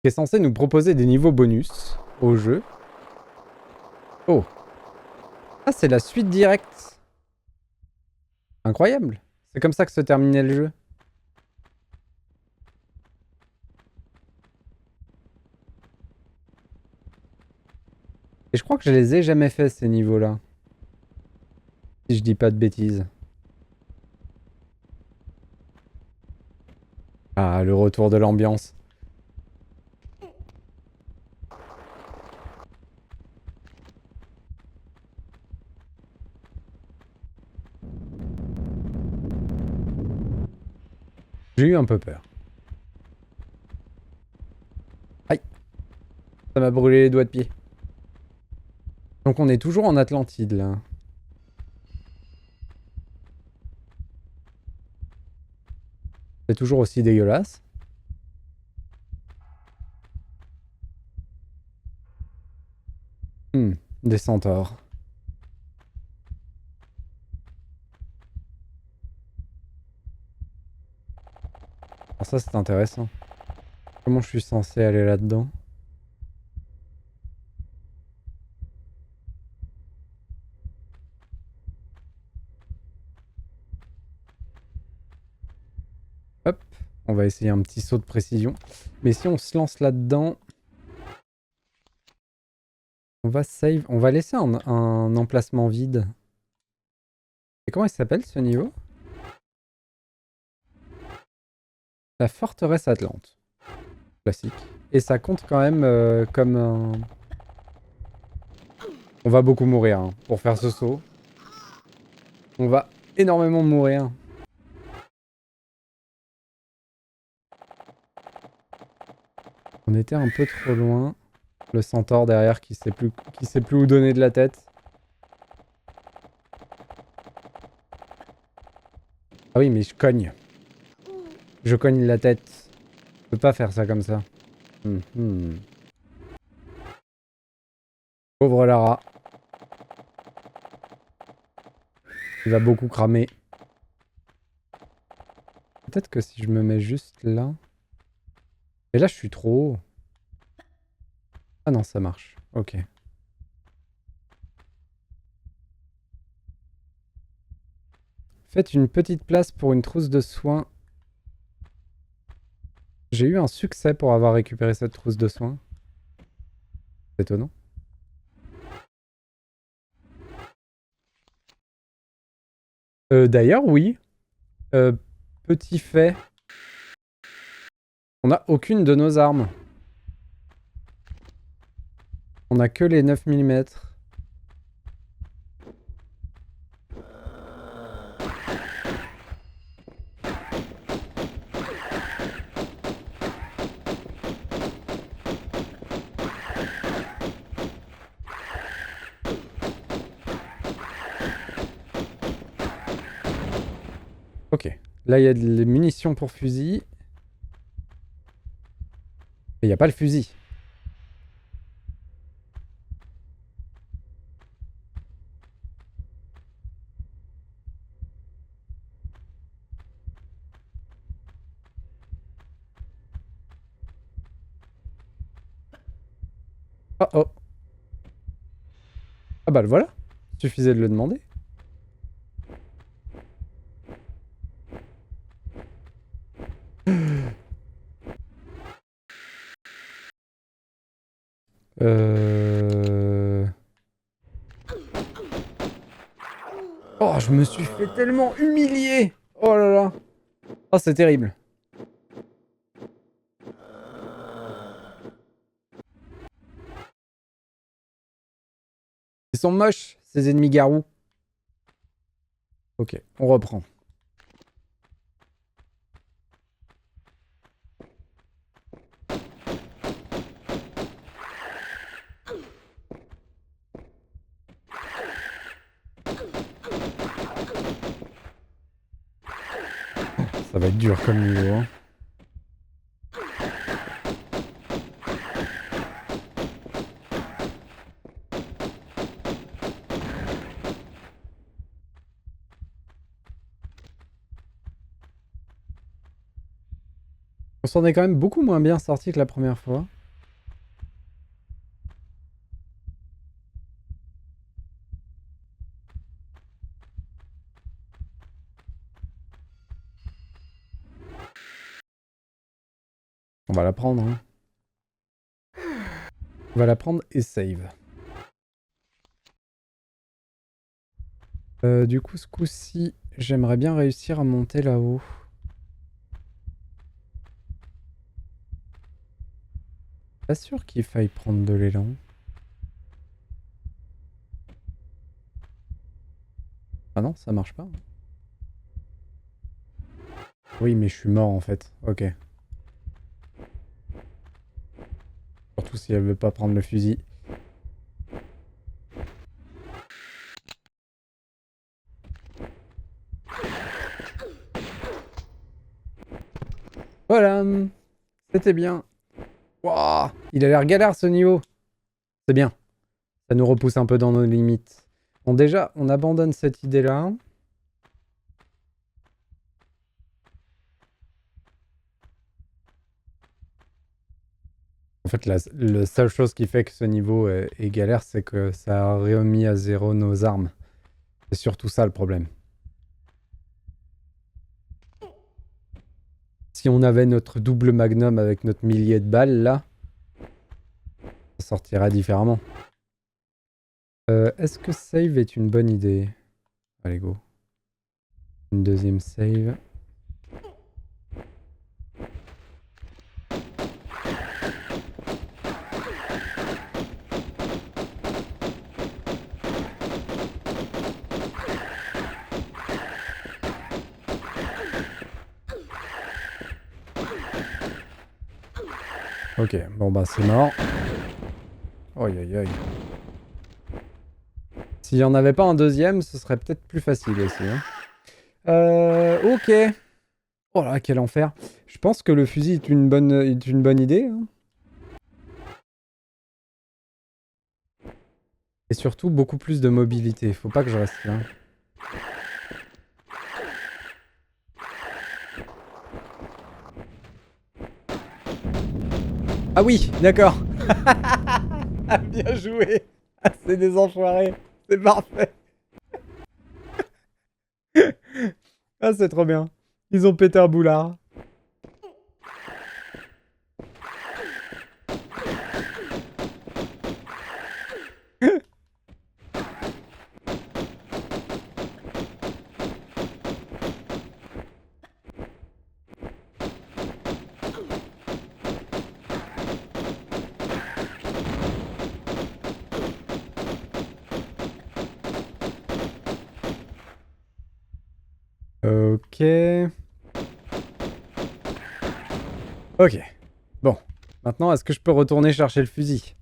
qui est censé nous proposer des niveaux bonus au jeu. Oh. Ah, c'est la suite directe. Incroyable. C'est comme ça que se terminait le jeu. Et je crois que je les ai jamais fait ces niveaux-là. Si je dis pas de bêtises. Ah, le retour de l'ambiance. J'ai eu un peu peur. Aïe, ça m'a brûlé les doigts de pied. Donc on est toujours en Atlantide là. C'est toujours aussi dégueulasse. Des centaures. Alors ça c'est intéressant. Comment je suis censé aller là-dedans? Hop, on va essayer un petit saut de précision. Mais si on se lance là-dedans, on va save, on va laisser un emplacement vide. Et comment il s'appelle ce niveau? La forteresse Atlante. Classique. Et ça compte quand même comme un... On va beaucoup mourir hein, pour faire ce saut. On va énormément mourir. On était un peu trop loin. Le centaure derrière qui sait plus où donner de la tête. Ah oui, mais je cogne. Je cogne la tête. Je peux pas faire ça comme ça. Pauvre Lara. Il va beaucoup cramer. Peut-être que si je me mets juste là... Et là, je suis trop haut. Ah non, ça marche. Ok. Faites une petite place pour une trousse de soins. J'ai eu un succès pour avoir récupéré cette trousse de soins. C'est étonnant. D'ailleurs, oui. Petit fait. On n'a aucune de nos armes. On n'a que les 9 mm. Ok. Là, il y a des munitions pour fusil. Mais il n'y a pas le fusil. Oh oh. Ah bah le voilà. Suffisait de le demander. Oh, je me suis fait tellement humilier. Oh là là. Oh, c'est terrible. Ils sont moches, ces ennemis garous. Ok, on reprend. Ça va être dur comme niveau. Hein. s'en est quand même beaucoup moins bien sorti que la première fois. On va la prendre, hein. On va la prendre et save. Du coup, ce coup-ci, j'aimerais bien réussir à monter là-haut. Pas sûr qu'il faille prendre de l'élan. Ah non, ça marche pas. Oui, mais je suis mort en fait. Ok. Surtout si elle veut pas prendre le fusil. Voilà. C'était bien. Wouah, il a l'air galère ce niveau. C'est bien. Ça nous repousse un peu dans nos limites. Bon, déjà, on abandonne cette idée-là. En fait, la seule chose qui fait que ce niveau est galère, c'est que ça a remis à zéro nos armes. C'est surtout ça le problème. Si on avait notre double magnum avec notre millier de balles, là, ça sortirait différemment. Est-ce que save est une bonne idée? Allez, go. Une deuxième save. Ok, bon bah c'est mort. Aïe aïe aïe. S'il n'y en avait pas un deuxième, ce serait peut-être plus facile aussi. Hein. Ok. Oh là, quel enfer. Je pense que le fusil est une bonne idée. Hein. Et surtout, beaucoup plus de mobilité. Faut pas que je reste là. Ah oui, d'accord. Bien joué. C'est des enfoirés. C'est parfait. Ah, c'est trop bien. Ils ont pété un boulard. Ok. Ok. Bon. Maintenant, est-ce que je peux retourner chercher le fusil?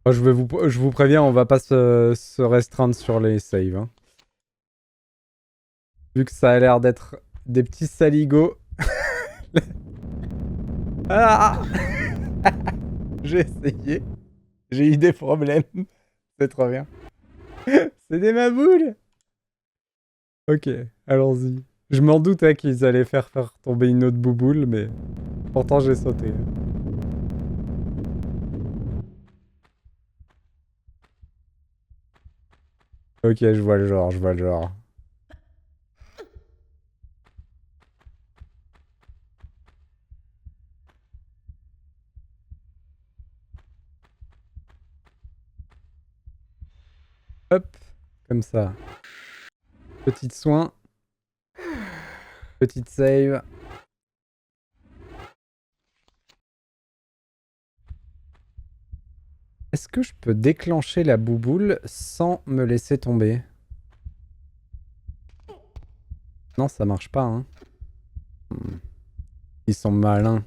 Oh, je vous préviens, on va pas se restreindre sur les saves. Hein. Vu que ça a l'air d'être des petits saligots. Ah j'ai essayé. J'ai eu des problèmes. C'est trop bien. C'est des maboules. Ok, allons-y. Je m'en doutais qu'ils allaient faire tomber une autre bouboule, mais pourtant j'ai sauté. Ok, je vois le genre, je vois le genre. Hop, comme ça. Petit soin. Petite save. Est-ce que je peux déclencher la bouboule sans me laisser tomber? Non, ça marche pas, hein. Ils sont malins.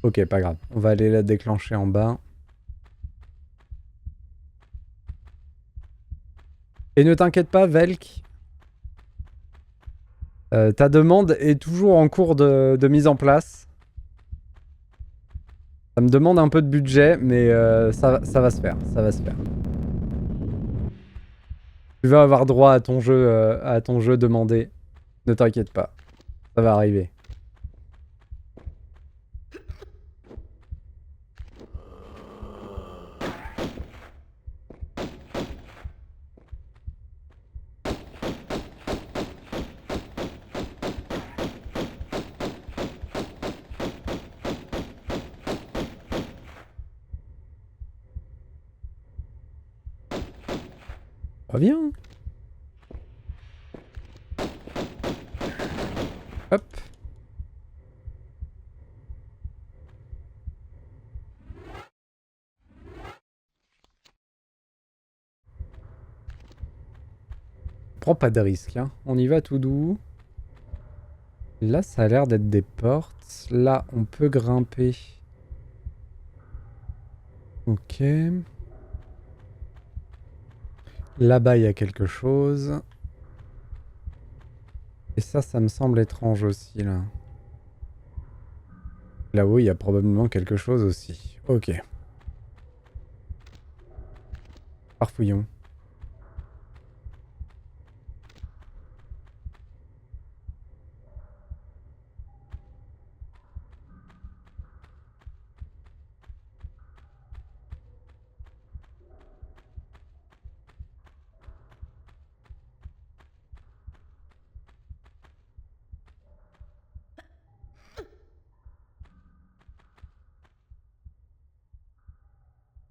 Ok, pas grave. On va aller la déclencher en bas. Et ne t'inquiète pas, Velk. Ta demande est toujours en cours de mise en place. Ça me demande un peu de budget, mais ça va se faire. Ça va se faire. Tu vas avoir droit à ton jeu demandé. Ne t'inquiète pas. Ça va arriver. Reviens. Hop. Prends pas de risque, hein. On y va tout doux. Là, ça a l'air d'être des portes. Là, on peut grimper. Ok. Là-bas, il y a quelque chose. Et ça me semble étrange aussi, là. Là-haut, il y a probablement quelque chose aussi. Ok. Farfouillons.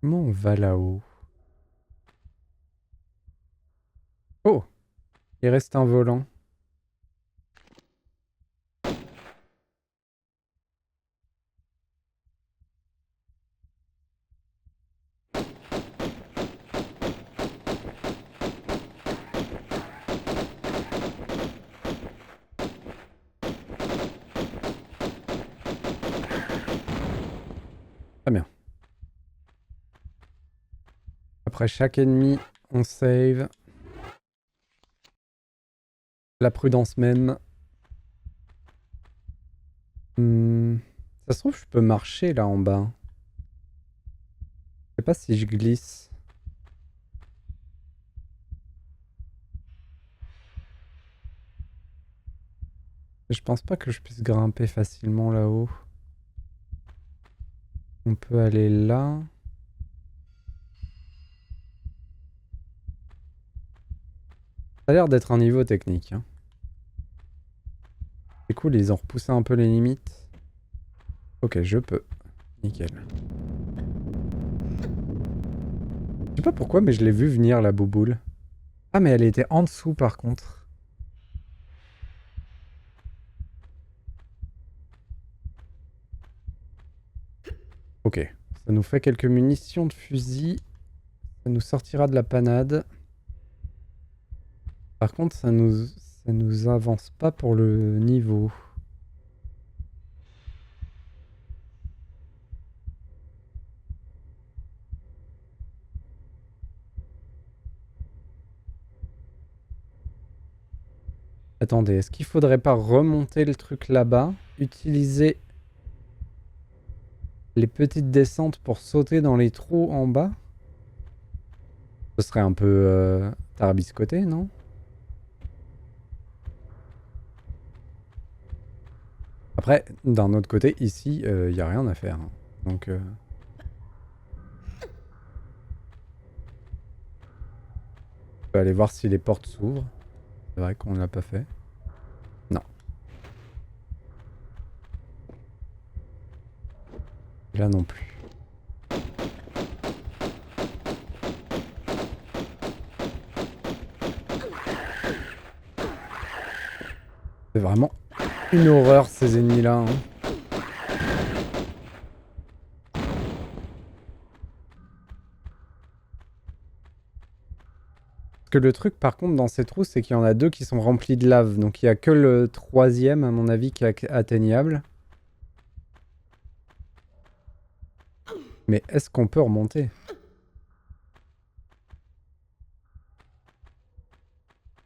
Comment on va là-haut? Oh! Il reste un volant. Très bien. Après chaque ennemi, on save. La prudence même. Ça se trouve, je peux marcher là en bas. Je sais pas si je glisse. Je pense pas que je puisse grimper facilement là-haut. On peut aller là. Ça a l'air d'être un niveau technique, hein. C'est cool, ils ont repoussé un peu les limites. Ok, je peux. Nickel. Je sais pas pourquoi, mais je l'ai vu venir la bouboule. Ah, mais elle était en dessous par contre. Ok. Ça nous fait quelques munitions de fusil. Ça nous sortira de la panade. Par contre, ça nous avance pas pour le niveau. Attendez, est-ce qu'il faudrait pas remonter le truc là-bas, utiliser les petites descentes pour sauter dans les trous en bas? Ce serait un peu tarabiscoté, non? Après, d'un autre côté, ici, il n'y a rien à faire, hein. Donc... on peut aller voir si les portes s'ouvrent. C'est vrai qu'on ne l'a pas fait. Non. Là non plus. C'est vraiment une horreur ces ennemis-là, hein. Parce que le truc par contre dans ces trous, c'est qu'il y en a deux qui sont remplis de lave. Donc il n'y a que le troisième, à mon avis, qui est atteignable. Mais est-ce qu'on peut remonter?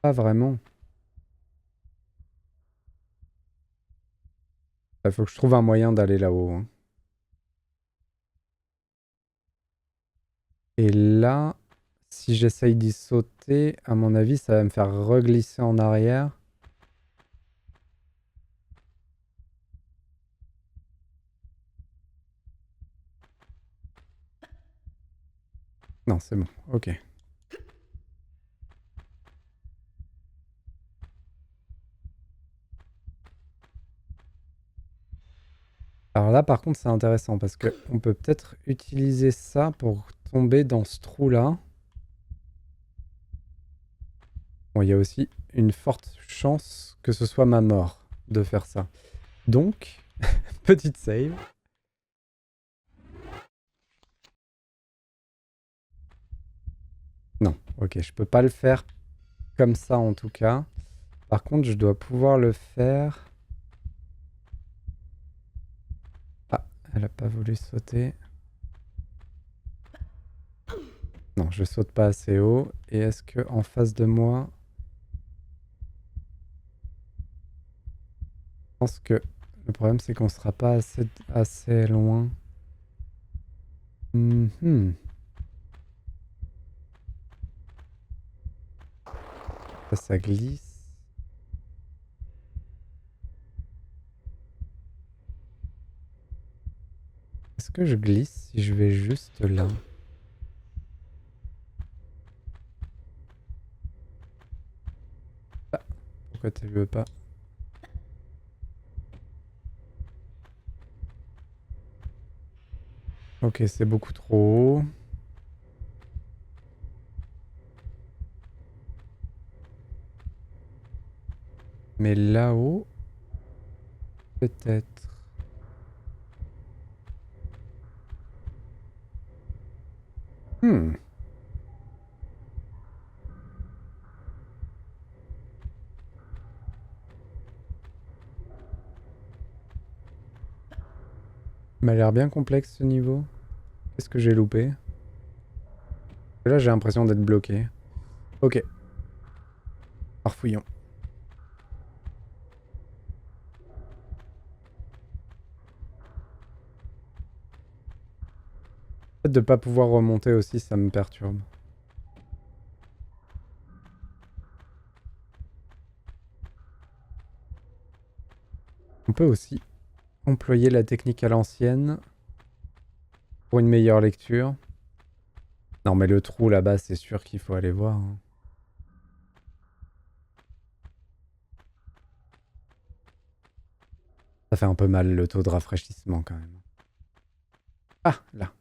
Pas vraiment. Il faut que je trouve un moyen d'aller là-haut, hein. Et là, si j'essaye d'y sauter, à mon avis, ça va me faire reglisser en arrière. Non, c'est bon. Ok. Alors là, par contre, c'est intéressant parce que on peut peut-être utiliser ça pour tomber dans ce trou-là. Bon, il y a aussi une forte chance que ce soit ma mort de faire ça. Donc, petite save. Non, ok, je peux pas le faire comme ça en tout cas. Par contre, je dois pouvoir le faire... Ah, elle a pas voulu sauter. Non, je saute pas assez haut. Et est-ce que en face de moi... Je pense que le problème c'est qu'on sera pas assez loin. Ça glisse. Est-ce que je glisse si je vais juste là? Ah, pourquoi tu veux pas? Ok, c'est beaucoup trop haut. Mais là-haut, peut-être. Hmm. Il m'a l'air bien complexe ce niveau. Qu'est-ce que j'ai loupé? Là, j'ai l'impression d'être bloqué. Ok. Farfouillons. Le fait de pas pouvoir remonter aussi, ça me perturbe. On peut aussi employer la technique à l'ancienne pour une meilleure lecture. Non, mais le trou là-bas, c'est sûr qu'il faut aller voir. Hein. Ça fait un peu mal le taux de rafraîchissement quand même. Ah, là.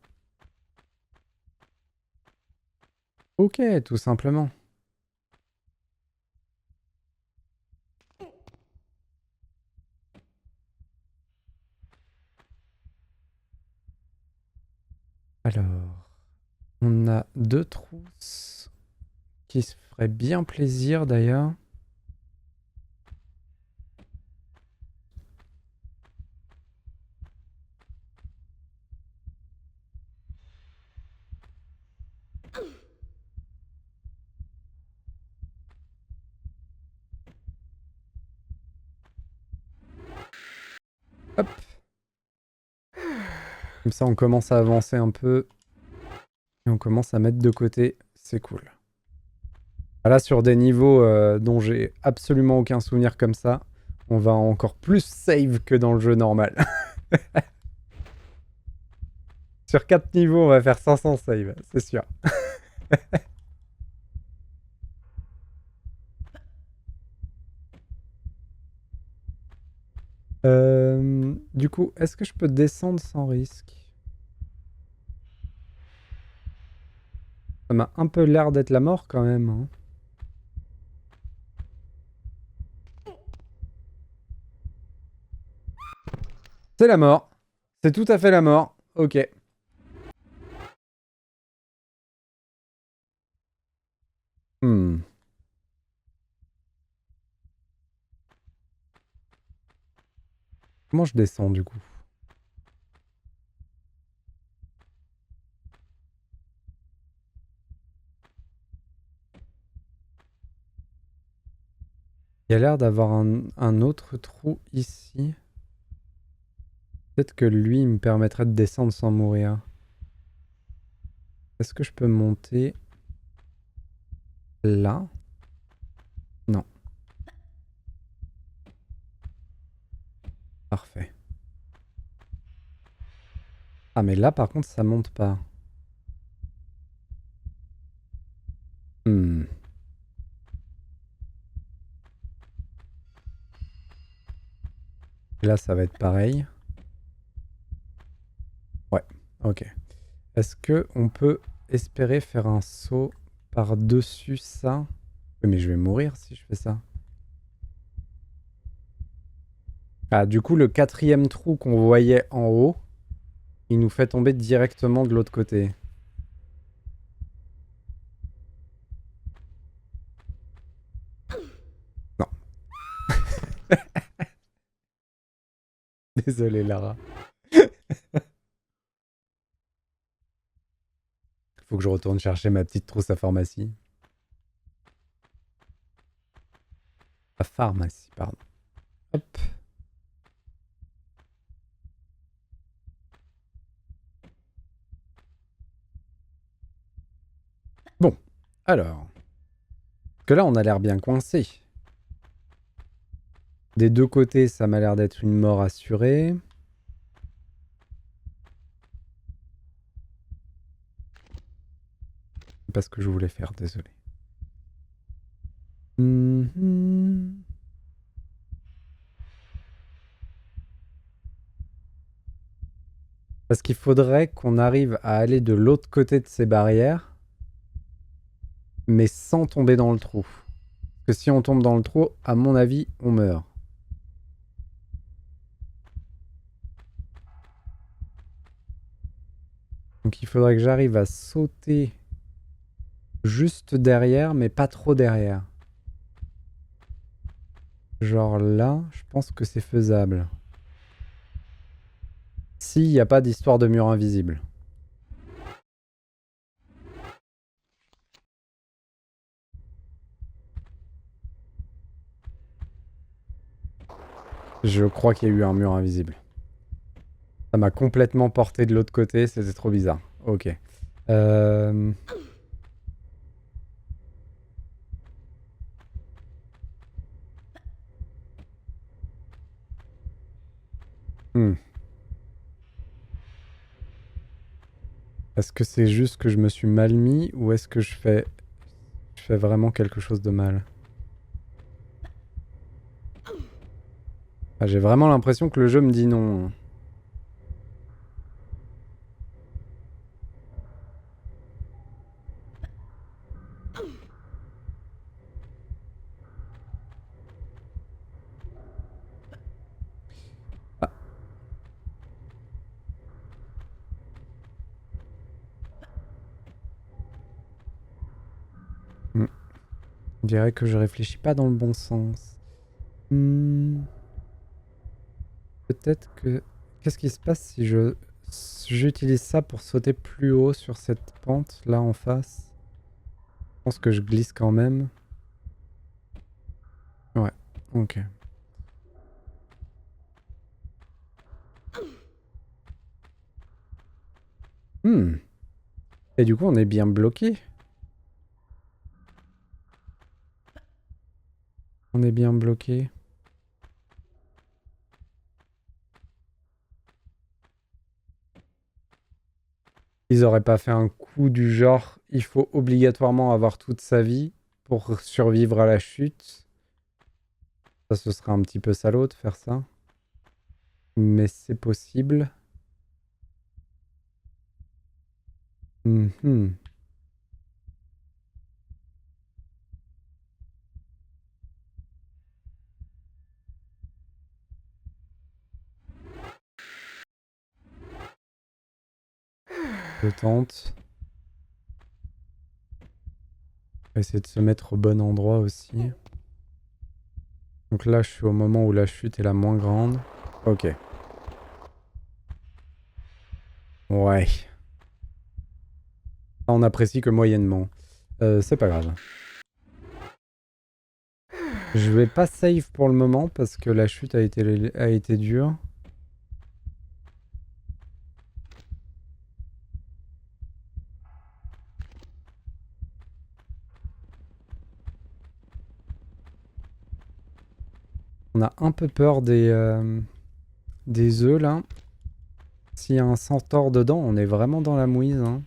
Ok, tout simplement. Alors, on a 2 trousses qui se feraient bien plaisir d'ailleurs. Hop. Comme ça, on commence à avancer un peu. Et on commence à mettre de côté. C'est cool. Là, sur des niveaux dont j'ai absolument aucun souvenir comme ça, on va encore plus save que dans le jeu normal. Sur 4 niveaux, on va faire 500 save, c'est sûr. Du coup, est-ce que je peux descendre sans risque? Ça m'a un peu l'air d'être la mort quand même. Hein. C'est la mort. C'est tout à fait la mort. Ok. Hmm. Comment je descends du coup? Il y a l'air d'avoir un autre trou ici. Peut-être que lui, il me permettrait de descendre sans mourir. Est-ce que je peux monter là? Non. Parfait. Ah, mais là, par contre, ça monte pas. Hmm. Là, ça va être pareil. Ouais, ok. Est-ce que on peut espérer faire un saut par-dessus ça? Mais je vais mourir si je fais ça. Ah, du coup, le 4e trou qu'on voyait en haut, il nous fait tomber directement de l'autre côté. Non. Désolé, Lara. Faut que je retourne chercher ma petite trousse à pharmacie. À pharmacie, pardon. Hop. Bon, alors. Parce que là, on a l'air bien coincé. Des deux côtés, ça m'a l'air d'être une mort assurée. C'est pas ce que je voulais faire, désolé. Parce qu'il faudrait qu'on arrive à aller de l'autre côté de ces barrières, mais sans tomber dans le trou. Parce que si on tombe dans le trou, à mon avis, on meurt. Donc il faudrait que j'arrive à sauter juste derrière, mais pas trop derrière. Genre là, je pense que c'est faisable. S'il n'y a pas d'histoire de mur invisible. Je crois qu'il y a eu un mur invisible. Ça m'a complètement porté de l'autre côté, c'était trop bizarre. Ok. Est-ce que c'est juste que je me suis mal mis ou est-ce que je fais vraiment quelque chose de mal? Ah, j'ai vraiment l'impression que le jeu me dit non. Ah. On dirait que je réfléchis pas dans le bon sens. Peut-être que... Qu'est-ce qui se passe si j'utilise ça pour sauter plus haut sur cette pente là en face? Je pense que je glisse quand même. Ouais, ok. Et du coup, on est bien bloqué. On est bien bloqué. Ils auraient pas fait un coup du genre, il faut obligatoirement avoir toute sa vie pour survivre à la chute. Ça, ce serait un petit peu salaud de faire ça. Mais c'est possible. Je tente. On va essayer de se mettre au bon endroit aussi. Donc là, je suis au moment où la chute est la moins grande. Ok. Ouais. On apprécie que moyennement. C'est pas grave. Je vais pas save pour le moment parce que la chute a été dure. On a un peu peur des œufs là. S'il y a un centaure dedans, on est vraiment dans la mouise. Hein.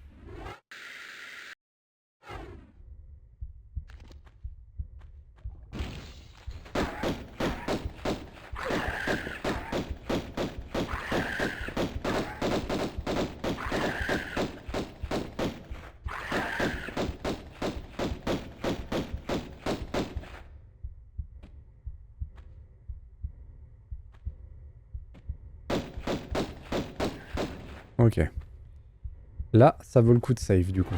Ok. Là, ça vaut le coup de save du coup.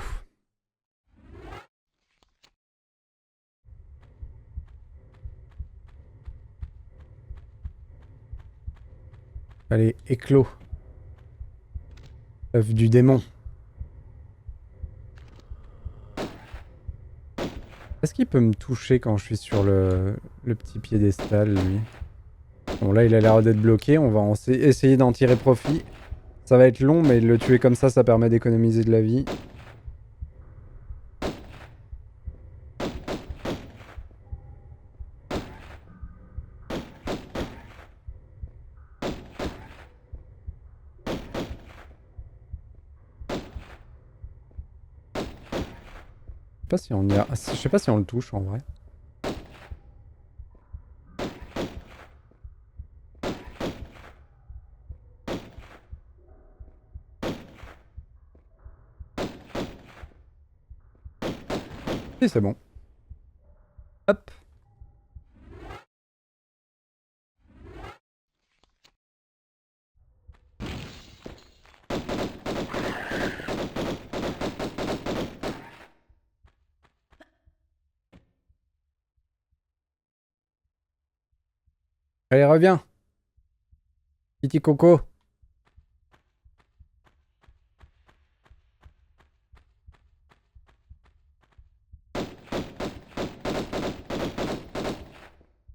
Allez, éclos. œuf du démon. Est-ce qu'il peut me toucher quand je suis sur le petit piédestal, lui? Bon, là, il a l'air d'être bloqué. On va essayer d'en tirer profit. Ça va être long, mais le tuer comme ça permet d'économiser de la vie. Je sais pas si on y a... Je sais pas si on le touche, en vrai. Si, c'est bon. Hop. Allez, reviens. Petit coco.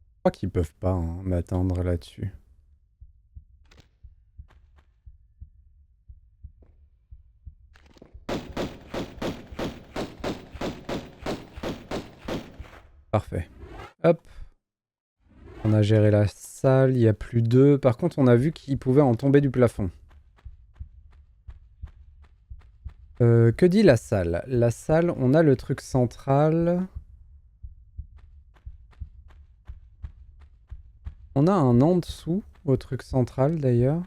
Je crois qu'ils peuvent pas m'attendre là-dessus. Parfait. Hop. On a géré la salle, il n'y a plus d'œufs. Par contre, on a vu qu'il pouvait en tomber du plafond. Que dit la salle? La salle, on a le truc central. On a un en dessous au truc central d'ailleurs.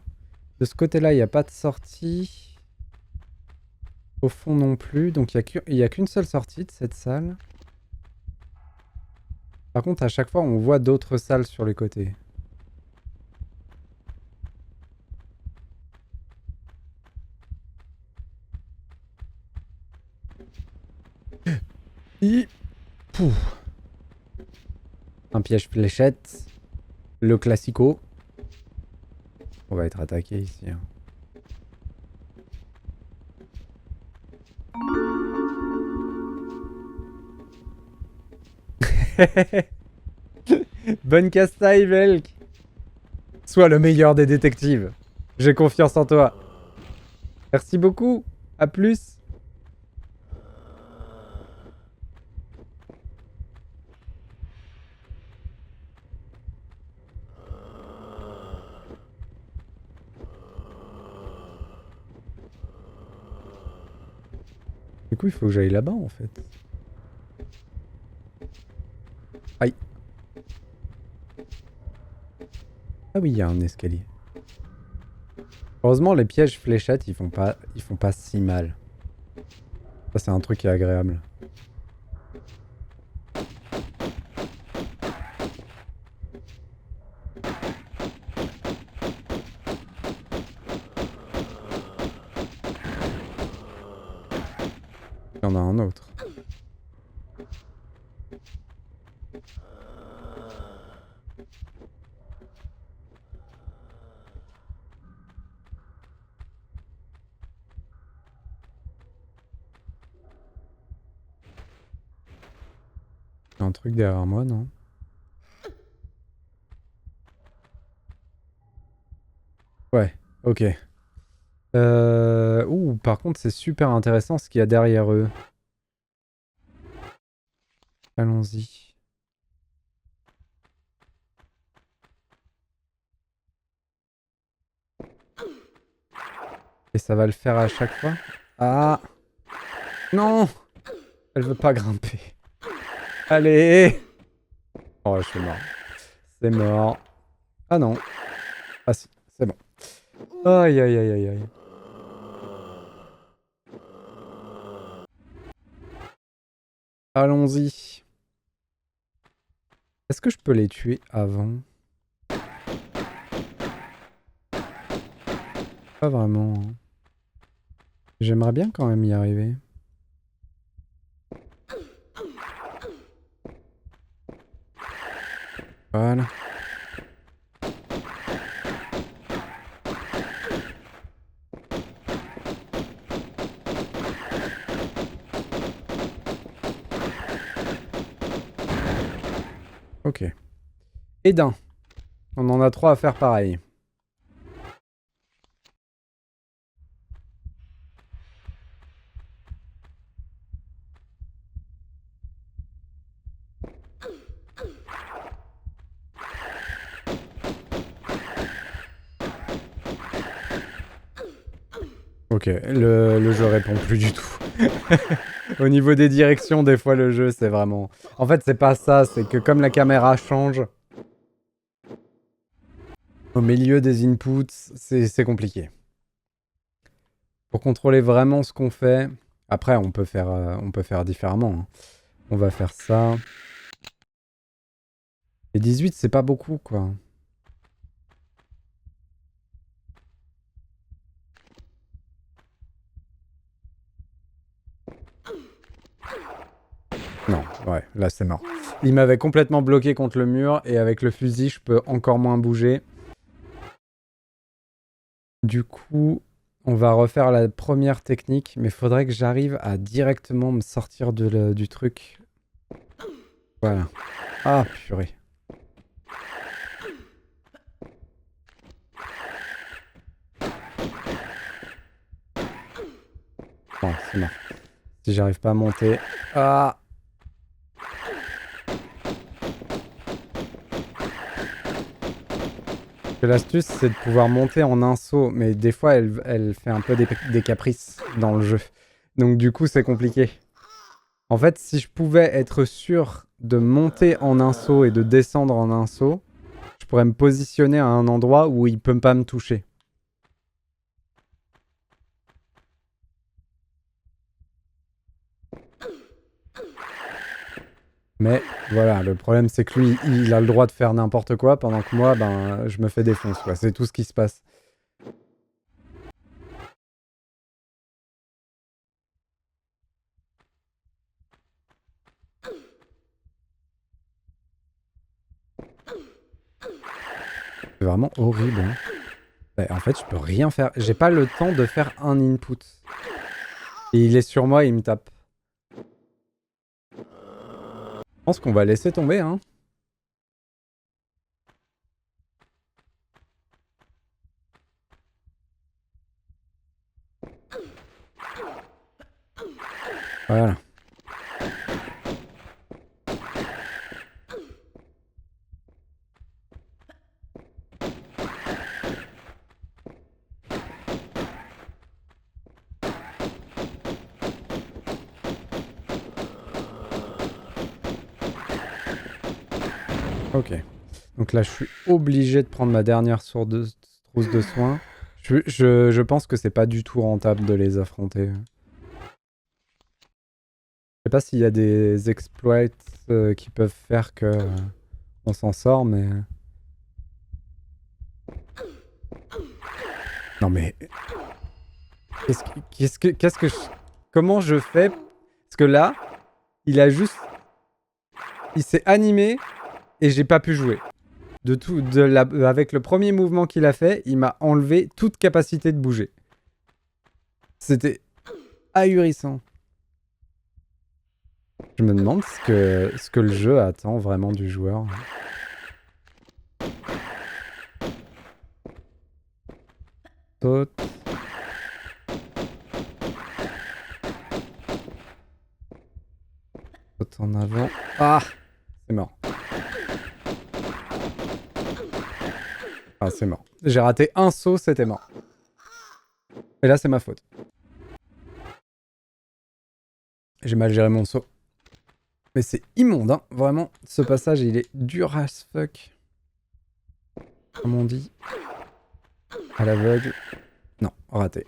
De ce côté-là, il n'y a pas de sortie. Au fond non plus. Donc il n'y a qu'une seule sortie de cette salle. Par contre, à chaque fois, on voit d'autres salles sur les côtés. Pouf. Un piège fléchette. Le classico. On va être attaqué ici. Hein. Bonne castaille, Velk. Sois le meilleur des détectives. J'ai confiance en toi. Merci beaucoup. À plus. Du coup, il faut que j'aille là-bas, en fait. Aïe. Ah oui, il y a un escalier. Heureusement, les pièges fléchettes, ils font pas si mal. Ça, c'est un truc qui est agréable. Il y en a un autre. Il y a un truc derrière moi, non? Ouais, ok. Ouh, par contre, c'est super intéressant ce qu'il y a derrière eux. Allons-y. Et ça va le faire à chaque fois? Ah! Non! Elle veut pas grimper. Allez! Oh, je suis mort. C'est mort. Ah non. Ah si, c'est bon. Aïe aïe aïe aïe aïe. Allons-y. Est-ce que je peux les tuer avant? Pas vraiment. Hein. J'aimerais bien quand même y arriver. Voilà. Ok. Et d'un. On en a 3 à faire pareil. Ok, le jeu répond plus du tout. Au niveau des directions, des fois le jeu c'est vraiment... En fait c'est pas ça, c'est que comme la caméra change au milieu des inputs, c'est compliqué. Pour contrôler vraiment ce qu'on fait, après on peut faire différemment. Hein. On va faire ça. Et 18 c'est pas beaucoup quoi. Non, ouais, là c'est mort. Il m'avait complètement bloqué contre le mur et avec le fusil je peux encore moins bouger. Du coup, on va refaire la première technique, mais il faudrait que j'arrive à directement me sortir du truc. Voilà. Ah, purée. Bon, c'est mort. Si j'arrive pas à monter... Ah! L'astuce, c'est de pouvoir monter en un saut, mais des fois, elle fait un peu des caprices dans le jeu. Donc du coup, c'est compliqué. En fait, si je pouvais être sûr de monter en un saut et de descendre en un saut, je pourrais me positionner à un endroit où il peut pas me toucher. Mais voilà, le problème c'est que lui, il a le droit de faire n'importe quoi, pendant que moi, ben, je me fais défoncer, quoi. C'est tout ce qui se passe. C'est vraiment horrible. Hein. Bah, en fait, je peux rien faire. J'ai pas le temps de faire un input. Et il est sur moi, il me tape. Je pense qu'on va laisser tomber, hein. Voilà. Ok. Donc là, je suis obligé de prendre ma dernière trousse de soins. Je pense que c'est pas du tout rentable de les affronter. Je sais pas s'il y a des exploits qui peuvent faire que on s'en sort, mais... Non mais... Comment je fais? Parce que là, il a juste... Il s'est animé et j'ai pas pu jouer. Avec le premier mouvement qu'il a fait, il m'a enlevé toute capacité de bouger. C'était ahurissant. Je me demande ce que le jeu attend vraiment du joueur. Saute. Saute en avant. Ah! C'est mort. Ah, c'est mort. J'ai raté un saut, c'était mort. Et là, c'est ma faute. J'ai mal géré mon saut. Mais c'est immonde, hein. Vraiment, ce passage, il est dur as fuck. Comme on dit. À l'aveugle. Non, raté.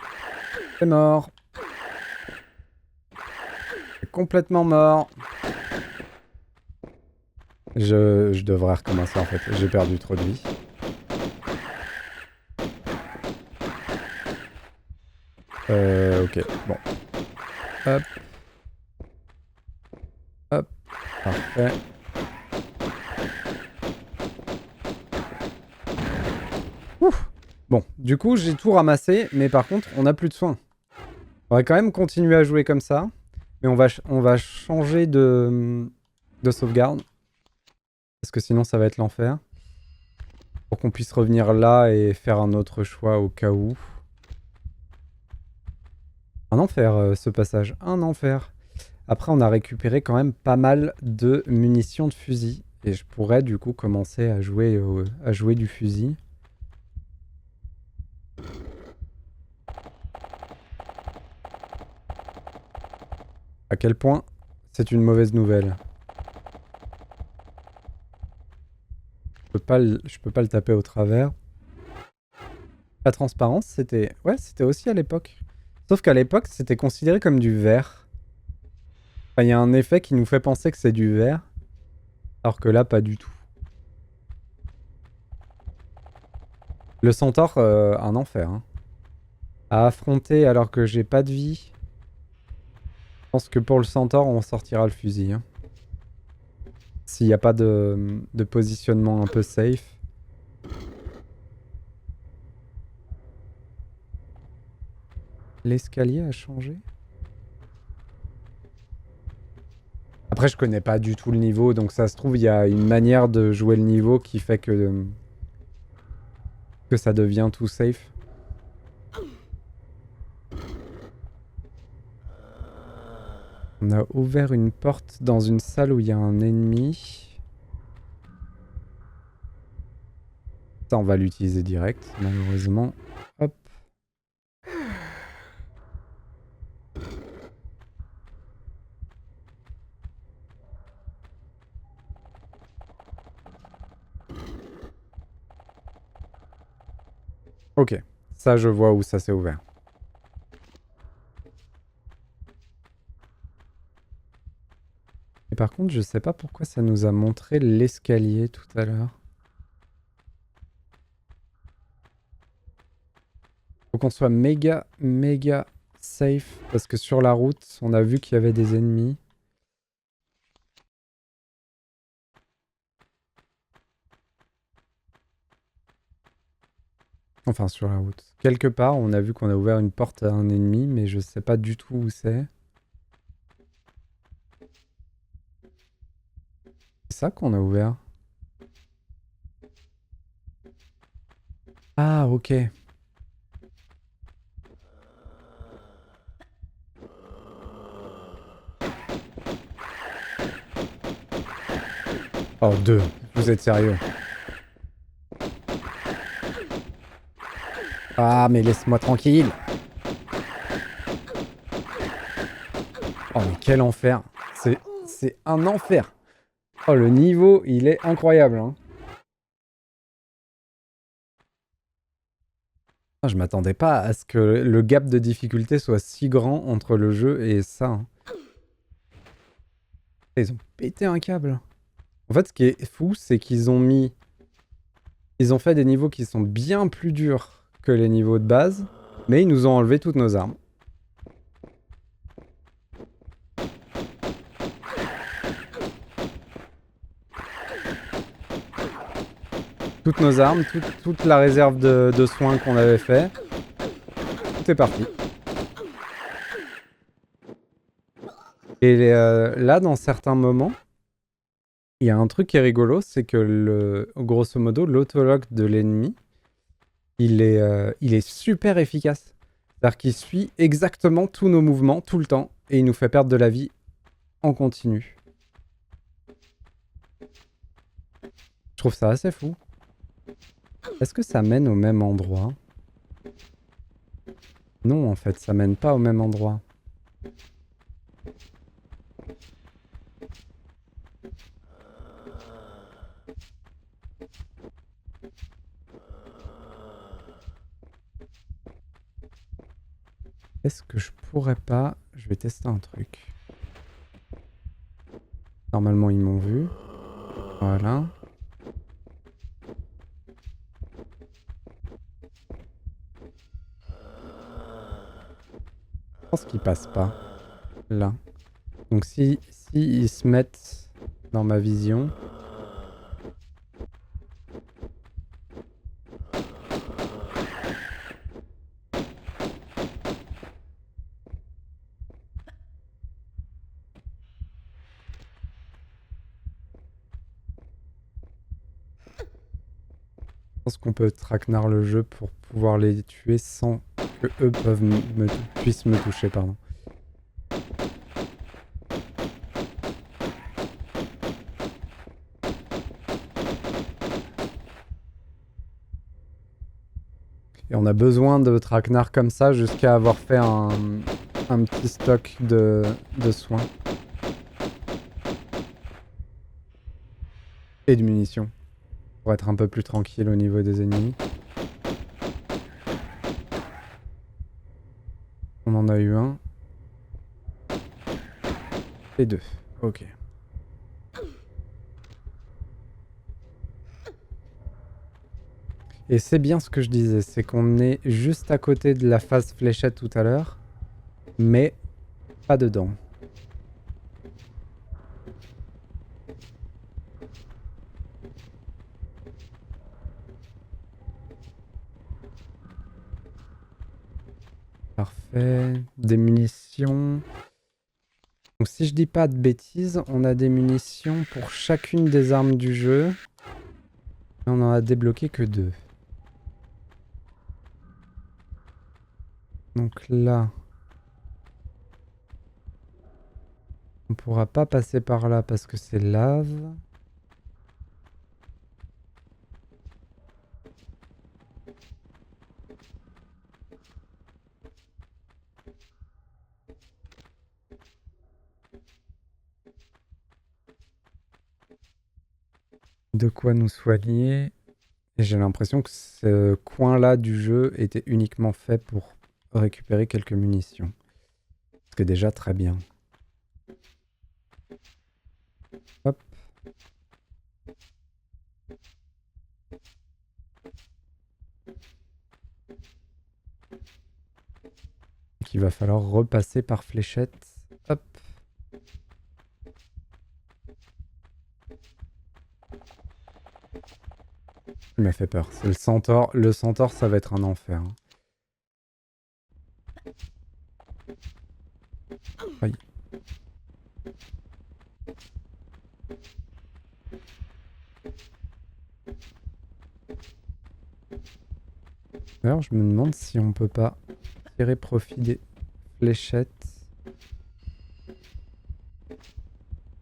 C'est mort. C'est complètement mort. Je devrais recommencer en fait. J'ai perdu trop de vie. Ok, bon. Hop. Hop. Parfait. Ouf. Bon, du coup, j'ai tout ramassé, mais par contre, on n'a plus de soins. On va quand même continuer à jouer comme ça, mais on va changer de sauvegarde, parce que sinon ça va être l'enfer. Pour qu'on puisse revenir là et faire un autre choix au cas où. Un enfer, ce passage. Un enfer. Après, on a récupéré quand même pas mal de munitions de fusil. Et je pourrais du coup commencer à jouer du fusil. À quel point c'est une mauvaise nouvelle. Je peux pas le taper au travers. La transparence, c'était... Ouais, c'était aussi à l'époque. Sauf qu'à l'époque, c'était considéré comme du verre. Enfin, il y a un effet qui nous fait penser que c'est du verre. Alors que là, pas du tout. Le centaure, un enfer. Hein. À affronter alors que j'ai pas de vie. Je pense que pour le centaure, on sortira le fusil. Hein. S'il n'y a pas de positionnement un peu safe. L'escalier a changé. Après, je connais pas du tout le niveau, donc ça se trouve, il y a une manière de jouer le niveau qui fait que ça devient tout safe. On a ouvert une porte dans une salle où il y a un ennemi. Ça, on va l'utiliser direct, malheureusement. Hop. Ok. Ça, je vois où ça s'est ouvert. Et par contre, je sais pas pourquoi ça nous a montré l'escalier tout à l'heure. Faut qu'on soit méga safe parce que sur la route, on a vu qu'il y avait des ennemis. Enfin, sur la route. Quelque part, on a vu qu'on a ouvert une porte à un ennemi, mais je sais pas du tout où c'est. C'est ça qu'on a ouvert. Ah, ok. Oh, deux. Vous êtes sérieux? Ah, mais laisse-moi tranquille. Oh, mais quel enfer. C'est un enfer. Oh, le niveau, il est incroyable. Hein. Ah, je m'attendais pas à ce que le gap de difficulté soit si grand entre le jeu et ça. Hein. Ils ont pété un câble. En fait, ce qui est fou, c'est qu'ils ont mis... Ils ont fait des niveaux qui sont bien plus durs que les niveaux de base, mais ils nous ont enlevé toutes nos armes. Toutes nos armes, toute la réserve de soins qu'on avait fait. Tout est parti. Et là, dans certains moments, il y a un truc qui est rigolo, c'est que grosso modo, l'autologue de l'ennemi, il est super efficace. C'est-à-dire qu'il suit exactement tous nos mouvements, tout le temps, et il nous fait perdre de la vie en continu. Je trouve ça assez fou. Est-ce que ça mène au même endroit? Non, en fait, ça mène pas au même endroit. Est-ce que je pourrais pas... Je vais tester un truc. Normalement, ils m'ont vu. Voilà. pense qu'ils passent pas. Là. Donc si ils se mettent dans ma vision... Je pense qu'on peut traquenard le jeu pour pouvoir les tuer sans que eux puissent me toucher, pardon. Et on a besoin de traquenard comme ça jusqu'à avoir fait un petit stock de soins. Et de munitions. Pour être un peu plus tranquille au niveau des ennemis. On en a eu un. Et deux. Ok. Et c'est bien ce que je disais, c'est qu'on est juste à côté de la phase fléchette tout à l'heure, mais pas dedans. Parfait. Des munitions. Donc si je dis pas de bêtises, on a des munitions pour chacune des armes du jeu. Et on en a débloqué que 2. Donc là... On pourra pas passer par là parce que c'est lave. De quoi nous soigner. Et j'ai l'impression que ce coin-là du jeu était uniquement fait pour récupérer quelques munitions. Ce qui est déjà très bien. Hop. Donc il va falloir repasser par fléchette. Hop. Il m'a fait peur. C'est le centaure. Le centaure, ça va être un enfer. Aïe. D'ailleurs, je me demande si on peut pas tirer profit des fléchettes.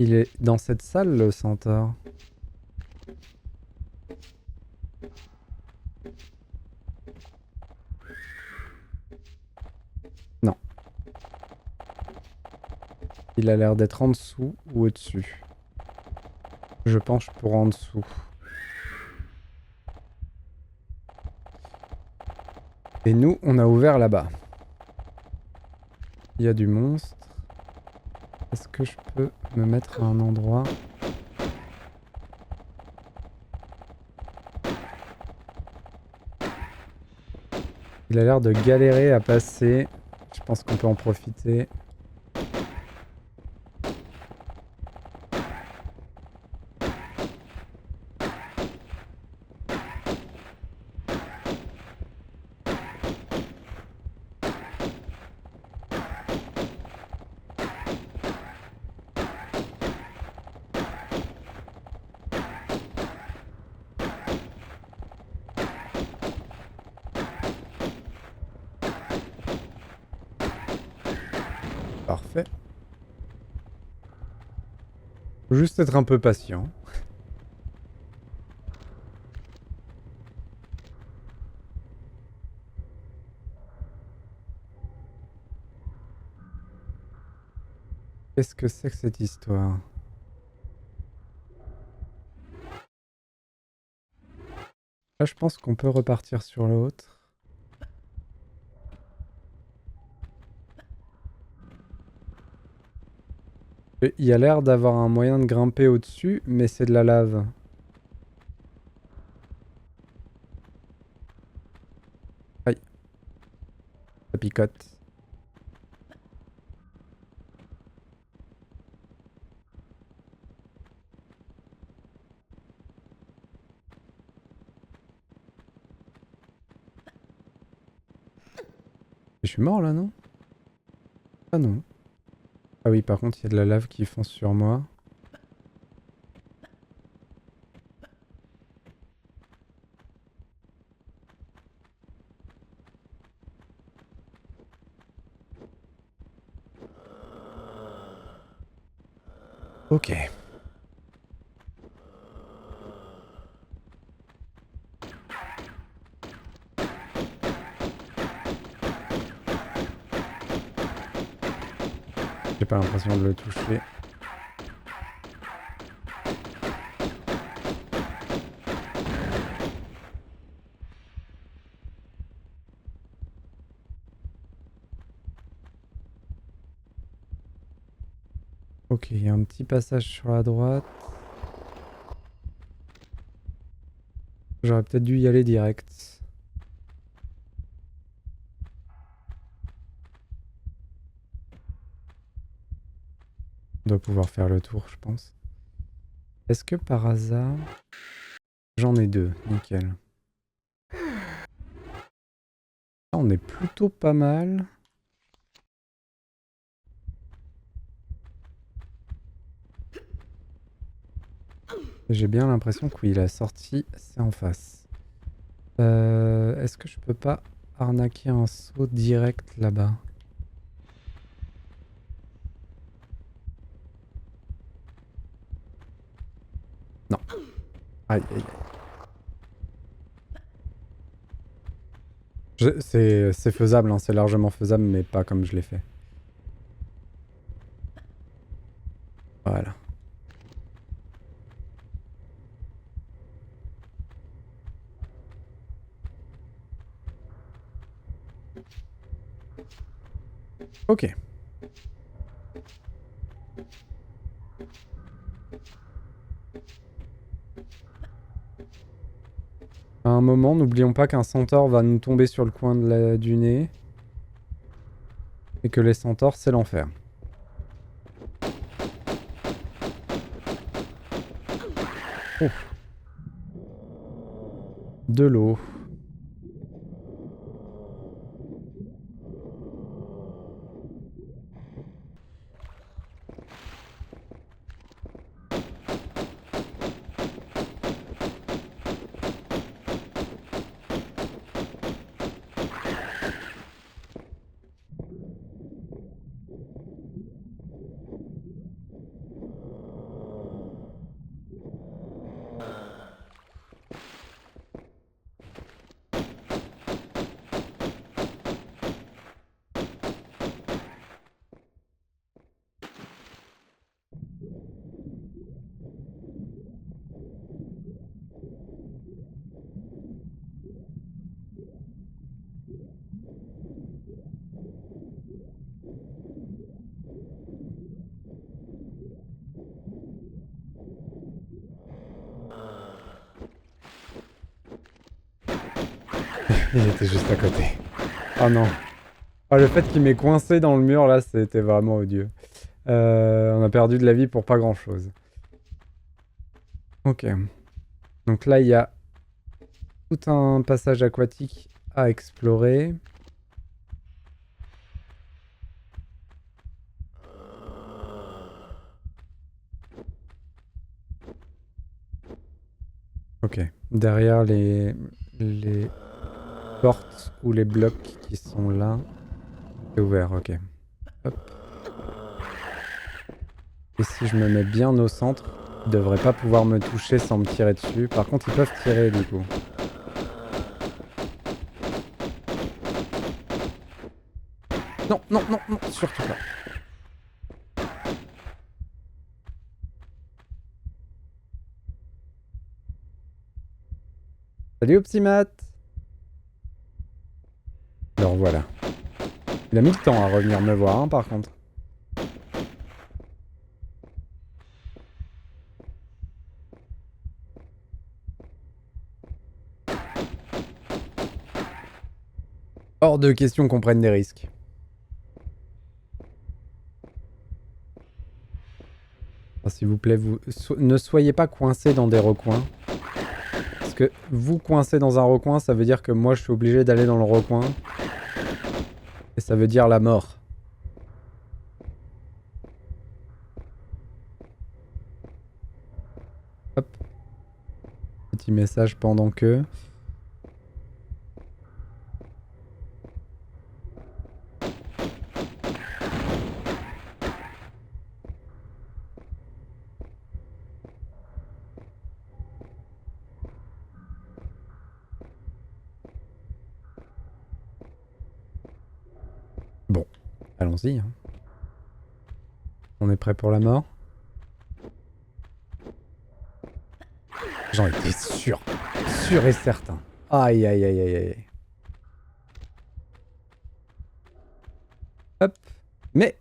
Il est dans cette salle, le centaure. Non. Il a l'air d'être en dessous ou au-dessus. Je penche pour en dessous. Et nous, on a ouvert là-bas. Il y a du monstre. Est-ce que je peux me mettre à un endroit? Il a l'air de galérer à passer. Je pense qu'on peut en profiter. Parfait. Faut juste être un peu patient. Qu'est-ce que c'est que cette histoire? Là, je pense qu'on peut repartir sur l'autre. Et il y a l'air d'avoir un moyen de grimper au-dessus, mais c'est de la lave. Aïe. Ça picote. Je suis mort là, non? Ah non. Ah oui, par contre, il y a de la lave qui fonce sur moi. Ok. J'ai pas l'impression de le toucher. Ok, il y a un petit passage sur la droite. J'aurais peut-être dû y aller direct. On doit pouvoir faire le tour, je pense. Est-ce que par hasard... J'en ai 2, nickel. Ah, on est plutôt pas mal. J'ai bien l'impression que oui, la sortie, c'est en face. Est-ce que je peux pas arnaquer un saut direct là-bas? Non. Aïe, aïe, aïe. C'est faisable, hein, c'est largement faisable, mais pas comme je l'ai fait. Voilà. Ok. À un moment, n'oublions pas qu'un centaure va nous tomber sur le coin du nez. Et que les centaures, c'est l'enfer. Oh. De l'eau. Il était juste à côté. Oh non. Oh, le fait qu'il m'ait coincé dans le mur, là, c'était vraiment odieux. On a perdu de la vie pour pas grand-chose. Ok. Donc là, il y a tout un passage aquatique à explorer. Ok. Derrière les portes ou les blocs qui sont là. C'est ouvert, ok. Hop. Et si je me mets bien au centre, ils devraient pas pouvoir me toucher sans me tirer dessus. Par contre, ils peuvent tirer du coup. Non, non, non, non, surtout pas. Salut Optimat. Alors voilà. Il a mis le temps à revenir me voir, hein, par contre. Hors de question qu'on prenne des risques. Alors, s'il vous plaît, ne soyez pas coincés dans des recoins. Parce que vous coincez dans un recoin, ça veut dire que moi je suis obligé d'aller dans le recoin. Et ça veut dire la mort. Hop. Petit message pendant que... Bon, allons-y. Hein. On est prêt pour la mort? J'en étais sûr. Sûr et certain. Aïe, aïe, aïe, aïe, aïe. Hop. Mais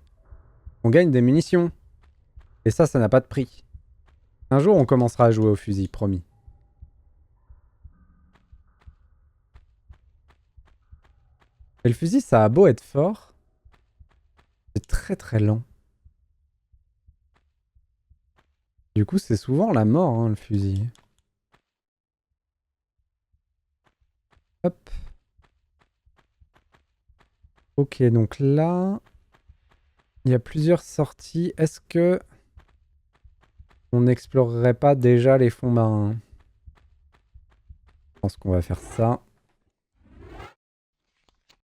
on gagne des munitions. Et ça n'a pas de prix. Un jour, on commencera à jouer au fusil, promis. Et le fusil, ça a beau être fort. C'est très très lent. Du coup, c'est souvent la mort, hein, le fusil. Hop. Ok, donc là, il y a plusieurs sorties. Est-ce que on n'explorerait pas déjà les fonds marins? Je pense qu'on va faire ça.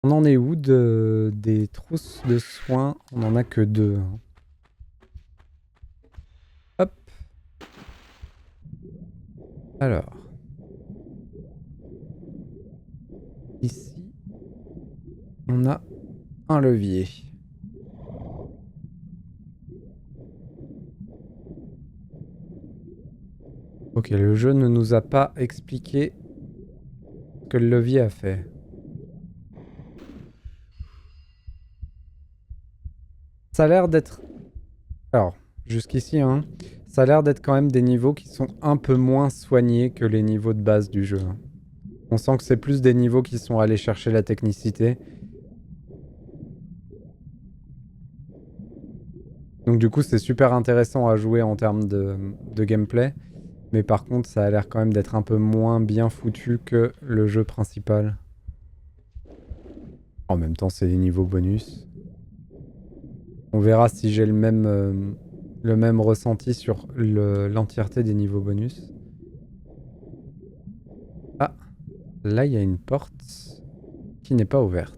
On en est où des trousses de soins? On en a que 2. Hein. Hop. Alors. Ici, on a un levier. Ok, le jeu ne nous a pas expliqué ce que le levier a fait. Ça a l'air d'être... Alors, jusqu'ici, hein, ça a l'air d'être quand même des niveaux qui sont un peu moins soignés que les niveaux de base du jeu. On sent que c'est plus des niveaux qui sont allés chercher la technicité. Donc du coup, c'est super intéressant à jouer en termes de gameplay. Mais par contre, ça a l'air quand même d'être un peu moins bien foutu que le jeu principal. En même temps, c'est des niveaux bonus. On verra si j'ai le même ressenti sur l'entièreté des niveaux bonus. Ah, là, il y a une porte qui n'est pas ouverte.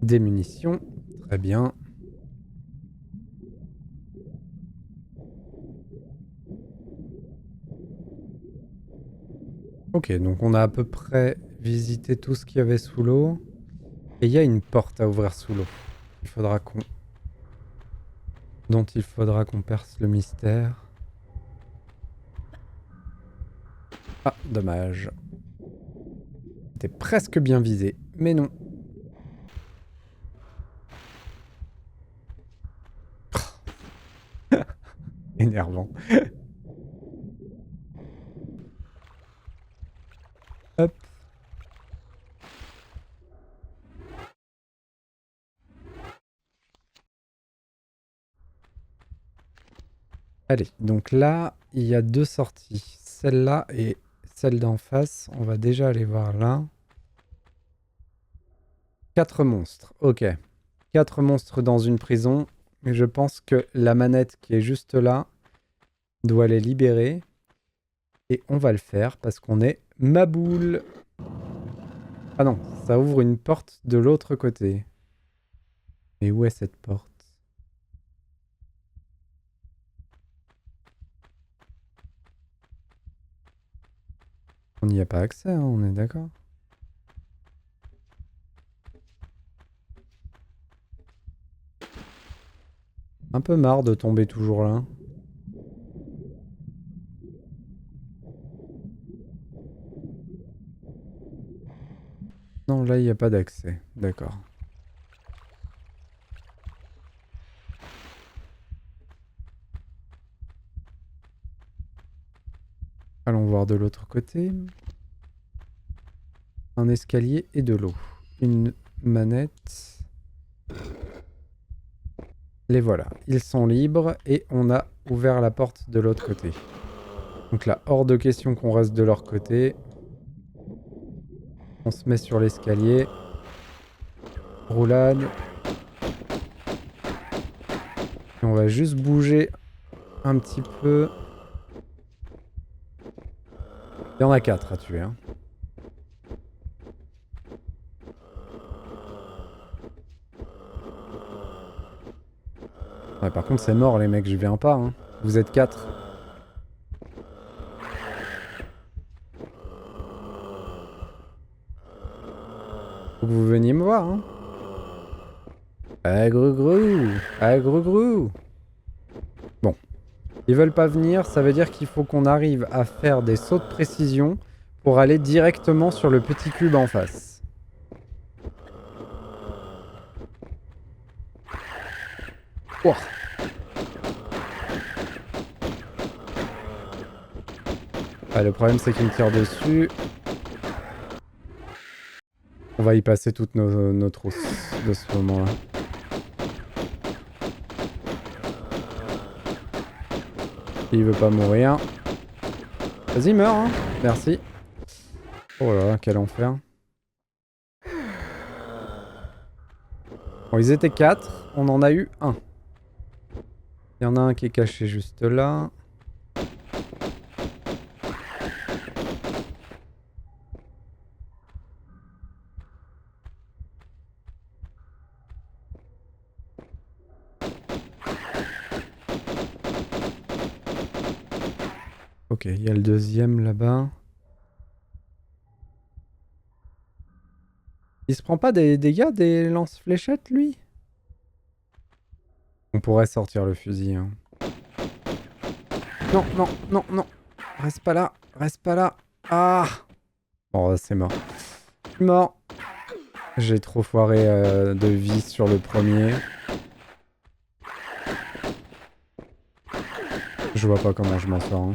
Des munitions, très bien. Ok, donc on a à peu près visité tout ce qu'il y avait sous l'eau. Et il y a une porte à ouvrir sous l'eau. Il faudra qu'on... dont il faudra qu'on perce le mystère. Ah, dommage. C'était presque bien visé, mais non. Énervant. Hop. Allez, donc là, il y a 2 sorties. Celle-là et celle d'en face. On va déjà aller voir là. 4 monstres. Ok. 4 monstres dans une prison. Et je pense que la manette qui est juste là doit les libérer. Et on va le faire parce qu'on est Maboule. Ah non, ça ouvre une porte de l'autre côté. Mais où est cette porte? On n'y a pas accès, hein, on est d'accord. Un peu marre de tomber toujours là. Non, là, il n'y a pas d'accès. D'accord. Allons voir de l'autre côté. Un escalier et de l'eau. Une manette. Les voilà. Ils sont libres et on a ouvert la porte de l'autre côté. Donc là, hors de question qu'on reste de leur côté. On se met sur l'escalier. Roulade. Et on va juste bouger un petit peu. Il y en a 4 à tuer. Hein. Ouais, par contre, c'est mort, les mecs, je viens pas. Hein. Vous êtes 4. Faut que vous veniez me voir. Hein. Ah, grou-grou. Ah, grou-grou. Bon. Ils veulent pas venir, ça veut dire qu'il faut qu'on arrive à faire des sauts de précision pour aller directement sur le petit cube en face. Oh. Ah, le problème c'est qu'il me tire dessus. On va y passer toutes nos trousses de ce moment-là. Il veut pas mourir. Vas-y, meurs, hein. Merci. Oh là là, quel enfer. Bon, ils étaient 4, on en a eu 1. Il y en a un qui est caché juste là. Ok, il y a le deuxième là-bas. Il se prend pas des dégâts des lance-fléchettes, lui? On pourrait sortir le fusil. Hein. Non, non, non, non. Reste pas là, reste pas là. Ah! Oh, c'est mort. Je suis mort. J'ai trop foiré de vie sur le premier. Je vois pas comment je m'en sors. Hein.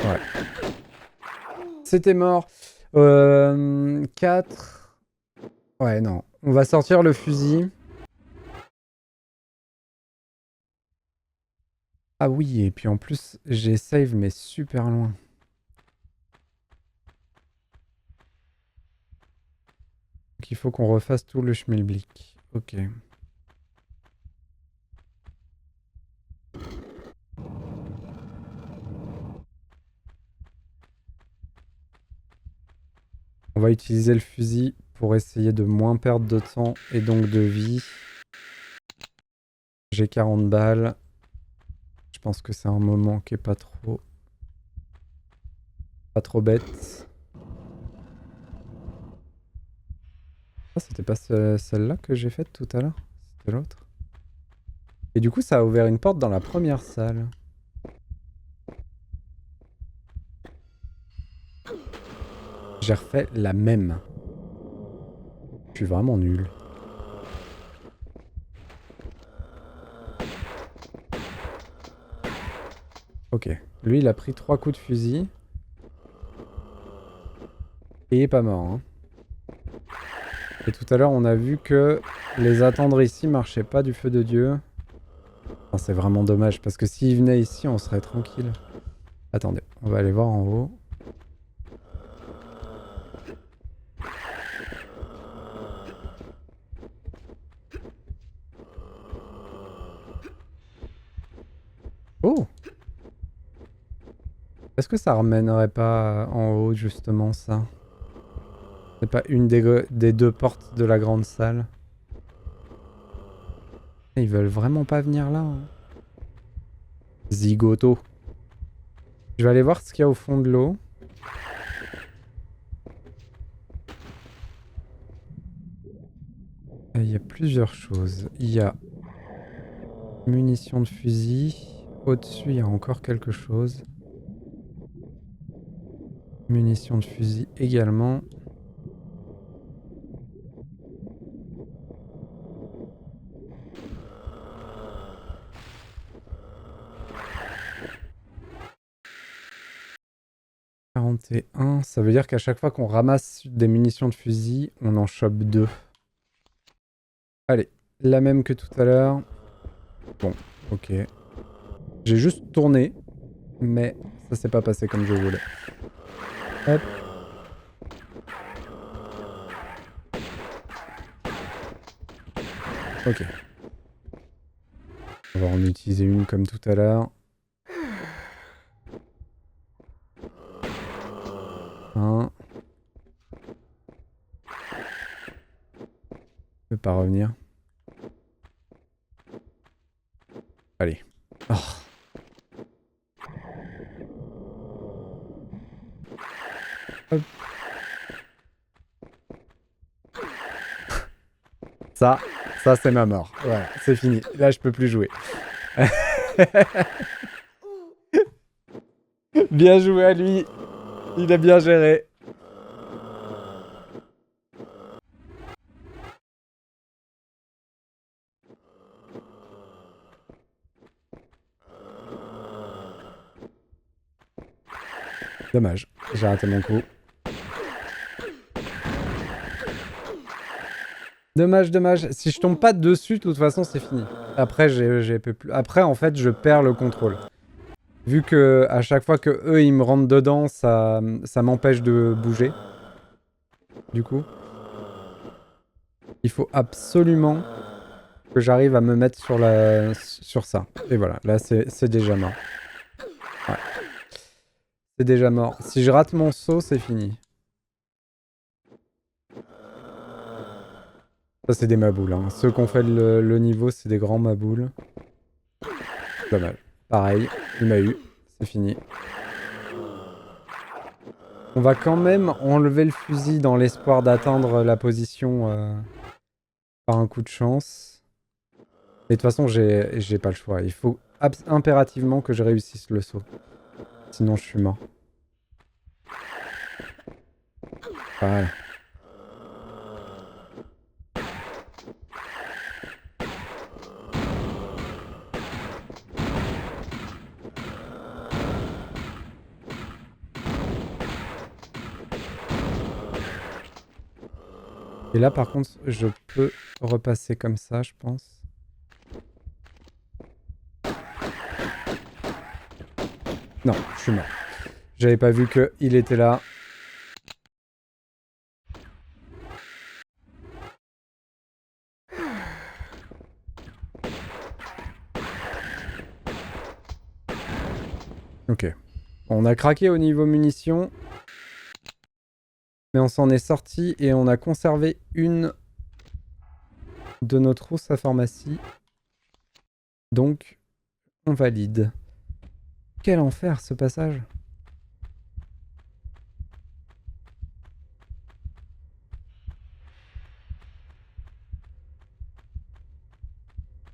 Ouais. C'était mort. 4. Ouais, non. On va sortir le fusil. Ah oui, et puis en plus, j'ai save, mais super loin. Donc il faut qu'on refasse tout le schmilblick. Ok. On va utiliser le fusil pour essayer de moins perdre de temps et donc de vie. J'ai 40 balles. Je pense que c'est un moment qui est pas trop bête. Ah, c'était pas celle-là que j'ai faite tout à l'heure. C'était l'autre. Et du coup, ça a ouvert une porte dans la première salle. J'ai refait la même. Je suis vraiment nul. Ok. Lui, il a pris 3 coups de fusil. Et il est pas mort. Hein. Et tout à l'heure, on a vu que les attendre ici marchait pas du feu de Dieu. Enfin, c'est vraiment dommage, parce que s'il venait ici, on serait tranquille. Attendez, on va aller voir en haut. Oh! Est-ce que ça ramènerait pas en haut, justement, ça? C'est pas une des 2 portes de la grande salle? Ils veulent vraiment pas venir là. Hein. Zigoto. Je vais aller voir ce qu'il y a au fond de l'eau. Il y a plusieurs choses. Il y a munitions de fusil. Au-dessus, il y a encore quelque chose. Munitions de fusil également. 41, ça veut dire qu'à chaque fois qu'on ramasse des munitions de fusil, on en chope 2. Allez, la même que tout à l'heure. Bon, ok. J'ai juste tourné, mais ça s'est pas passé comme je voulais. Hop. Ok. On va en utiliser une comme tout à l'heure. Un. Je peux pas revenir. Allez. Oh. Hop. Ça c'est ma mort. Voilà, c'est fini. Là, je peux plus jouer. Bien joué à lui. Il a bien géré. Dommage, j'ai raté mon coup. Dommage, dommage. Si je tombe pas dessus, de toute façon, c'est fini. Après, Après, en fait, je perds le contrôle. Vu que à chaque fois que eux ils me rentrent dedans, ça m'empêche de bouger. Du coup, il faut absolument que j'arrive à me mettre sur ça. Et voilà, là c'est déjà mort. Ouais. C'est déjà mort. Si je rate mon saut, c'est fini. Ça c'est des maboules. Hein. Ceux qui ont fait le niveau, c'est des grands maboules. Dommage. Pareil, il m'a eu. C'est fini. On va quand même enlever le fusil dans l'espoir d'atteindre la position par un coup de chance. Mais de toute façon, j'ai pas le choix. Il faut impérativement que je réussisse le saut. Sinon, je suis mort. Voilà. Et là, par contre, je peux repasser comme ça, je pense. Non, je suis mort. J'avais pas vu qu'il était là. Ok. On a craqué au niveau munitions. Mais on s'en est sorti et on a conservé une de nos trousses à pharmacie. Donc, on valide. Quel enfer ce passage.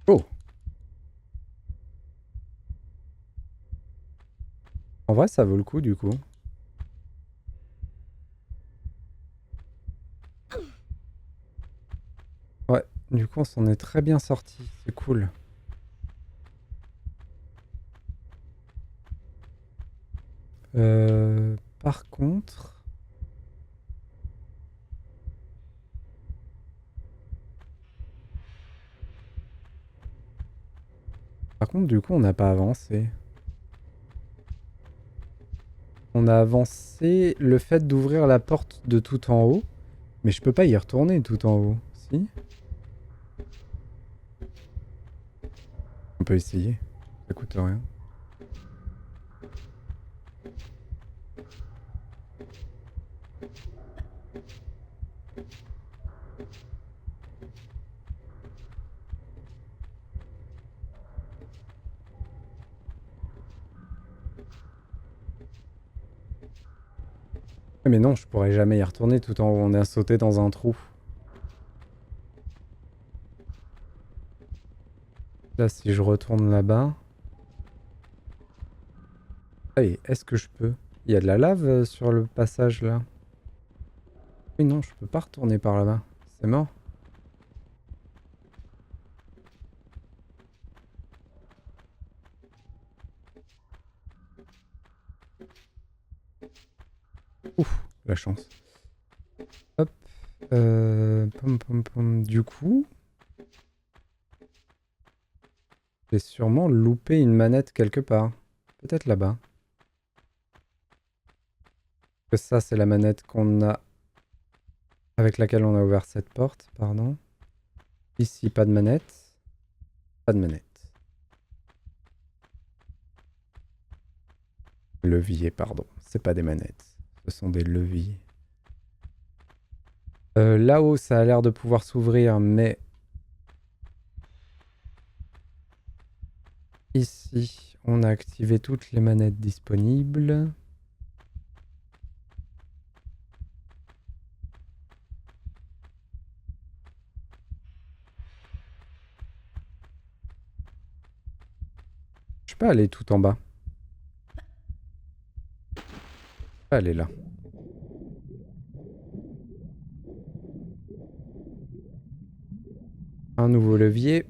Oh. En vrai, ça vaut le coup du coup. Ouais, du coup, on s'en est très bien sorti. C'est cool. Par contre... du coup, on n'a pas avancé. On a avancé le fait d'ouvrir la porte de tout en haut. Mais je peux pas y retourner tout en haut. Si? On peut essayer. Ça coûte rien. Mais non, je pourrais jamais y retourner tout en haut. On est sauté dans un trou. Là, si je retourne là-bas... Allez, est-ce que je peux? Il y a de la lave sur le passage là. Oui, non, je peux pas retourner par là-bas. C'est mort. Ouf, la chance. Hop. Du coup, j'ai sûrement loupé une manette quelque part. Peut-être là-bas. Que ça, c'est la manette qu'on a... avec laquelle on a ouvert cette porte, pardon. Ici, pas de manette. Pas de manette. Levier, pardon. C'est pas des manettes. Ce sont des leviers. Là-haut, ça a l'air de pouvoir s'ouvrir, mais... Ici, on a activé toutes les manettes disponibles. Je peux aller tout en bas. Je peux aller là. Un nouveau levier.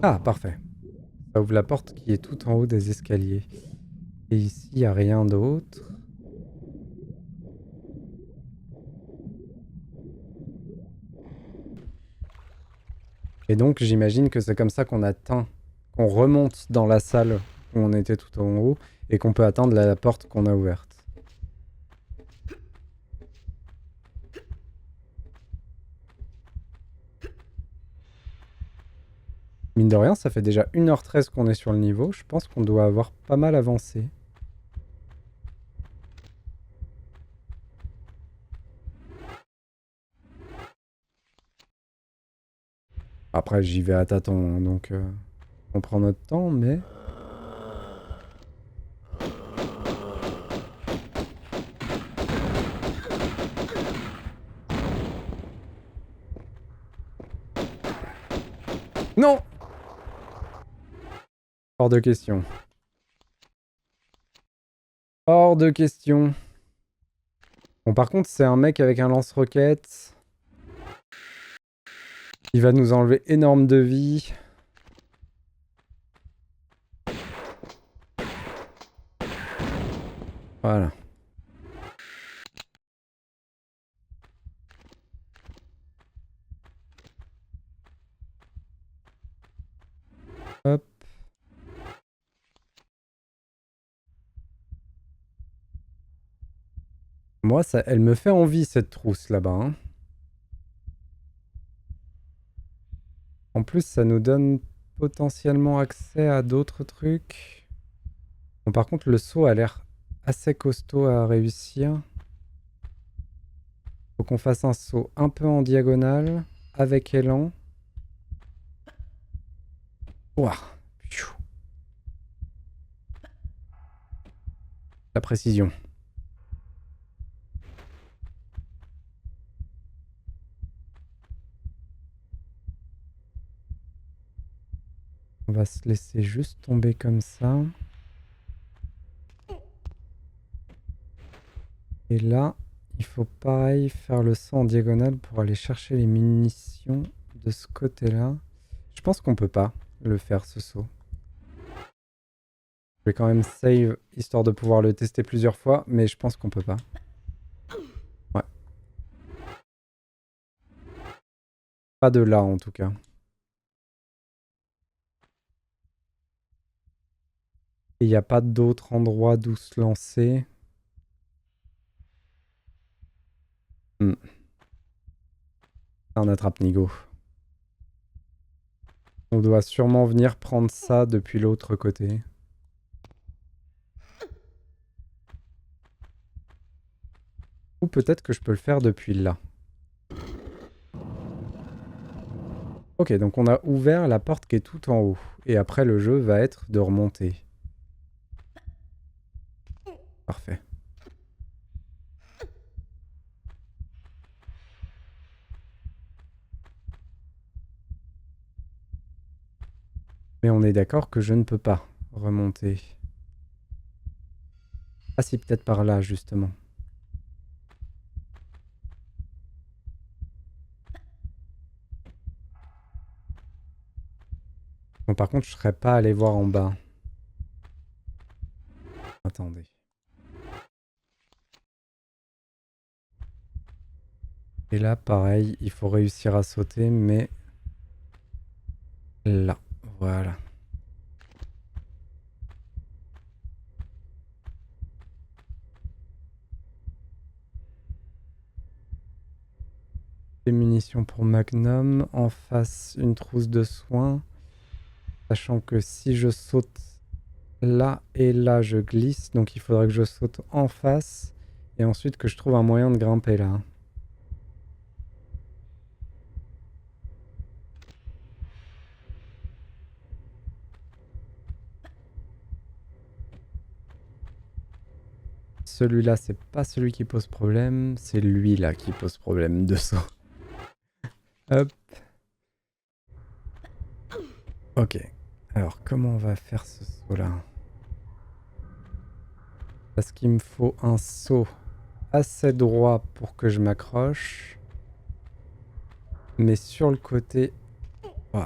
Ah, parfait. Ça ouvre la porte qui est tout en haut des escaliers. Et ici, il n'y a rien d'autre. Et donc, j'imagine que c'est comme ça qu'on atteint, qu'on remonte dans la salle où on était tout en haut et qu'on peut atteindre la porte qu'on a ouverte. Mine de rien, ça fait déjà 1h13 qu'on est sur le niveau. Je pense qu'on doit avoir pas mal avancé. Après, j'y vais à tâtons, hein, donc on prend notre temps, mais... Non! Hors de question. Hors de question. Bon, par contre, c'est un mec avec un lance-roquette. Il va nous enlever énorme de vie. Voilà. Hop. Moi, ça, elle me fait envie, cette trousse, là-bas. Hein. En plus, ça nous donne potentiellement accès à d'autres trucs. Bon, par contre, le saut a l'air assez costaud à réussir. Faut qu'on fasse un saut un peu en diagonale, avec élan. Ouah. Pfiou. La précision. On va se laisser juste tomber comme ça. Et là, il faut pareil faire le saut en diagonale pour aller chercher les munitions de ce côté-là. Je pense qu'on peut pas le faire, ce saut. Je vais quand même save, histoire de pouvoir le tester plusieurs fois, mais je pense qu'on peut pas. Ouais. Pas de là, en tout cas. Et il n'y a pas d'autre endroit d'où se lancer. C'est un attrape-nigo. On doit sûrement venir prendre ça depuis l'autre côté. Ou peut-être que je peux le faire depuis là. Ok, donc on a ouvert la porte qui est tout en haut. Et après, le jeu va être de remonter. Parfait. Mais on est d'accord que je ne peux pas remonter. Ah si, peut-être par là, justement. Bon, par contre, je serais pas allé voir en bas. Attendez. Et là, pareil, il faut réussir à sauter, mais... Là, voilà. Des munitions pour Magnum. En face, une trousse de soins. Sachant que si je saute là et là, je glisse. Donc il faudrait que je saute en face. Et ensuite que je trouve un moyen de grimper là. Celui-là, c'est pas celui qui pose problème. C'est lui là qui pose problème de saut. Hop. Ok. Alors, comment on va faire ce saut-là? Parce qu'il me faut un saut assez droit pour que je m'accroche. Mais sur le côté... Oh.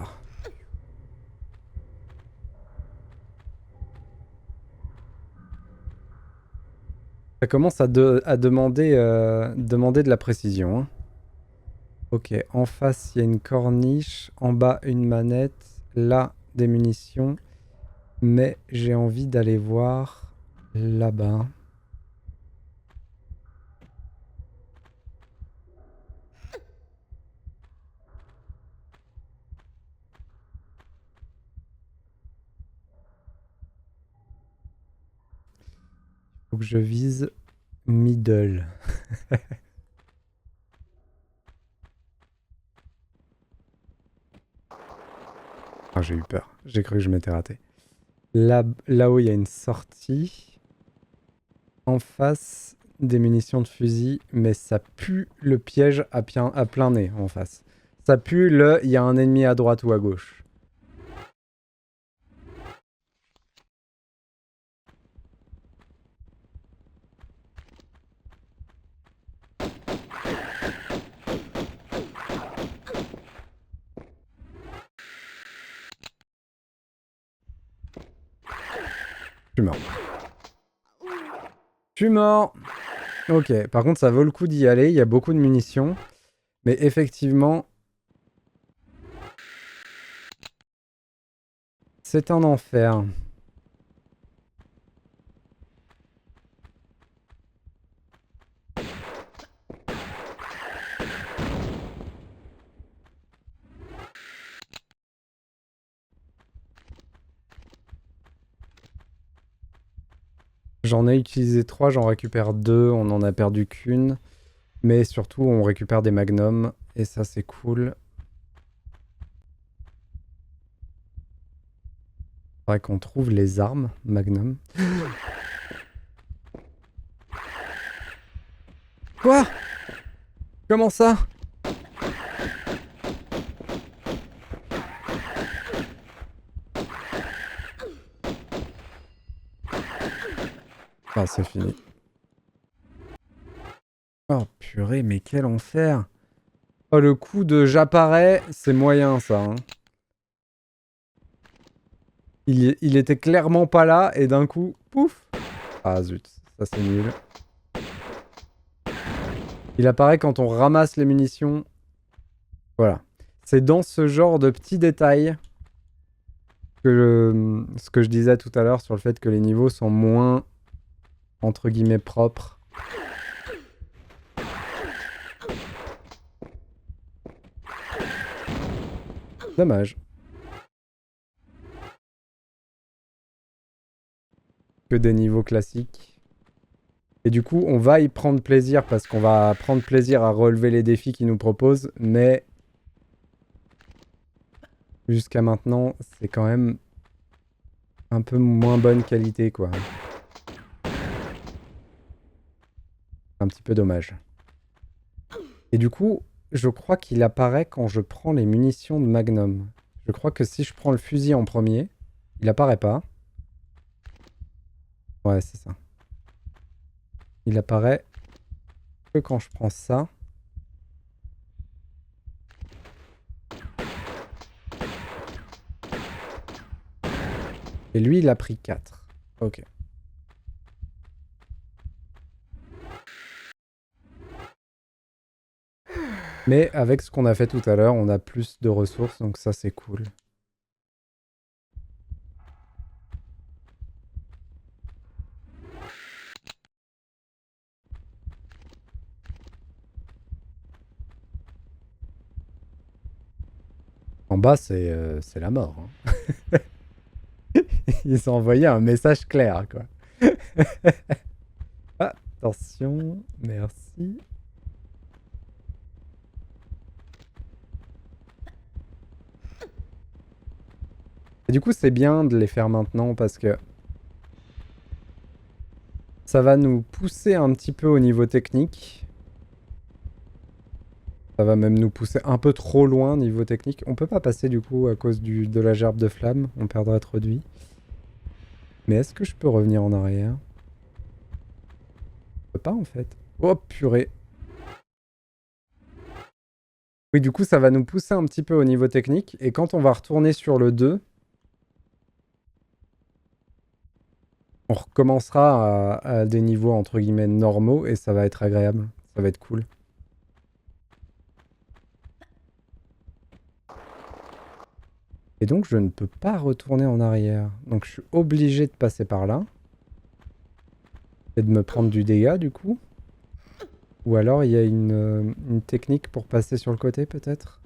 Ça commence à demander, demander de la précision. Hein. Ok, en face, il y a une corniche. En bas, une manette. Là, des munitions. Mais j'ai envie d'aller voir là-bas. Faut que je vise middle. Ah, j'ai eu peur. J'ai cru que je m'étais raté. Là-haut, il y a une sortie. En face, des munitions de fusil. Mais ça pue le piège à plein nez en face. Ça pue le... Il y a un ennemi à droite ou à gauche. Je suis mort. Je suis mort. Ok, par contre, ça vaut le coup d'y aller. Il y a beaucoup de munitions. Mais effectivement... C'est un enfer. J'en ai utilisé 3, j'en récupère 2, on en a perdu qu'une. Mais surtout, on récupère des magnums, et ça, c'est cool. Faudrait qu'on trouve les armes magnum. Quoi? Comment ça? Ah, c'est fini. Oh purée, mais quel enfer! Oh, le coup de j'apparais, c'est moyen ça. Hein. Il était clairement pas là, et d'un coup, pouf! Ah zut, ça c'est nul. Il apparaît quand on ramasse les munitions. Voilà. C'est dans ce genre de petits détails que ce que je disais tout à l'heure sur le fait que les niveaux sont moins, entre guillemets, propres. Dommage. Que des niveaux classiques. Et du coup, on va y prendre plaisir parce qu'on va prendre plaisir à relever les défis qu'ils nous proposent, mais jusqu'à maintenant, c'est quand même un peu moins bonne qualité, quoi. Un petit peu dommage. Et du coup, je crois qu'il apparaît quand je prends les munitions de Magnum. Je crois que si je prends le fusil en premier, il apparaît pas. Ouais, c'est ça. Il apparaît que quand je prends ça. Et lui, il a pris 4. Ok. Mais avec ce qu'on a fait tout à l'heure, on a plus de ressources, donc ça c'est cool. En bas, c'est la mort. Hein. Ils ont envoyé un message clair, quoi. Ah, attention, merci. Et du coup, c'est bien de les faire maintenant parce que ça va nous pousser un petit peu au niveau technique. Ça va même nous pousser un peu trop loin niveau technique. On peut pas passer du coup à cause de la gerbe de flamme. On perdrait trop de vie. Mais est-ce que je peux revenir en arrière? Je peux pas en fait. Oh purée. Oui, du coup, ça va nous pousser un petit peu au niveau technique. Et quand on va retourner sur le 2, on recommencera à des niveaux entre guillemets normaux et ça va être agréable. Ça va être cool. Et donc, je ne peux pas retourner en arrière. Donc, je suis obligé de passer par là. Et de me prendre du dégât, du coup. Ou alors, il y a une technique pour passer sur le côté, peut-être.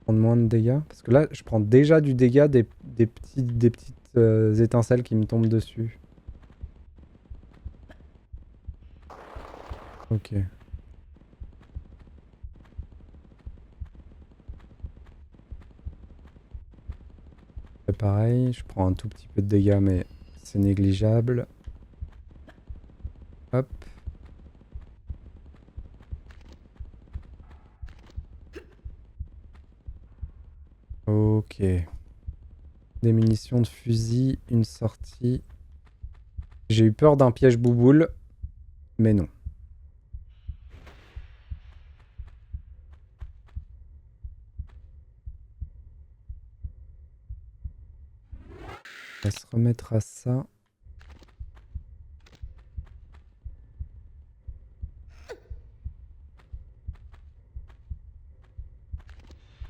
Prendre moins de dégâts. Parce que là, je prends déjà du dégât des petites étincelles qui me tombent dessus. Ok. C'est pareil, je prends un tout petit peu de dégâts, mais c'est négligeable. Hop. Ok. Des munitions de fusil, une sortie. J'ai eu peur d'un piège bouboule, mais non. On va se remettre à ça.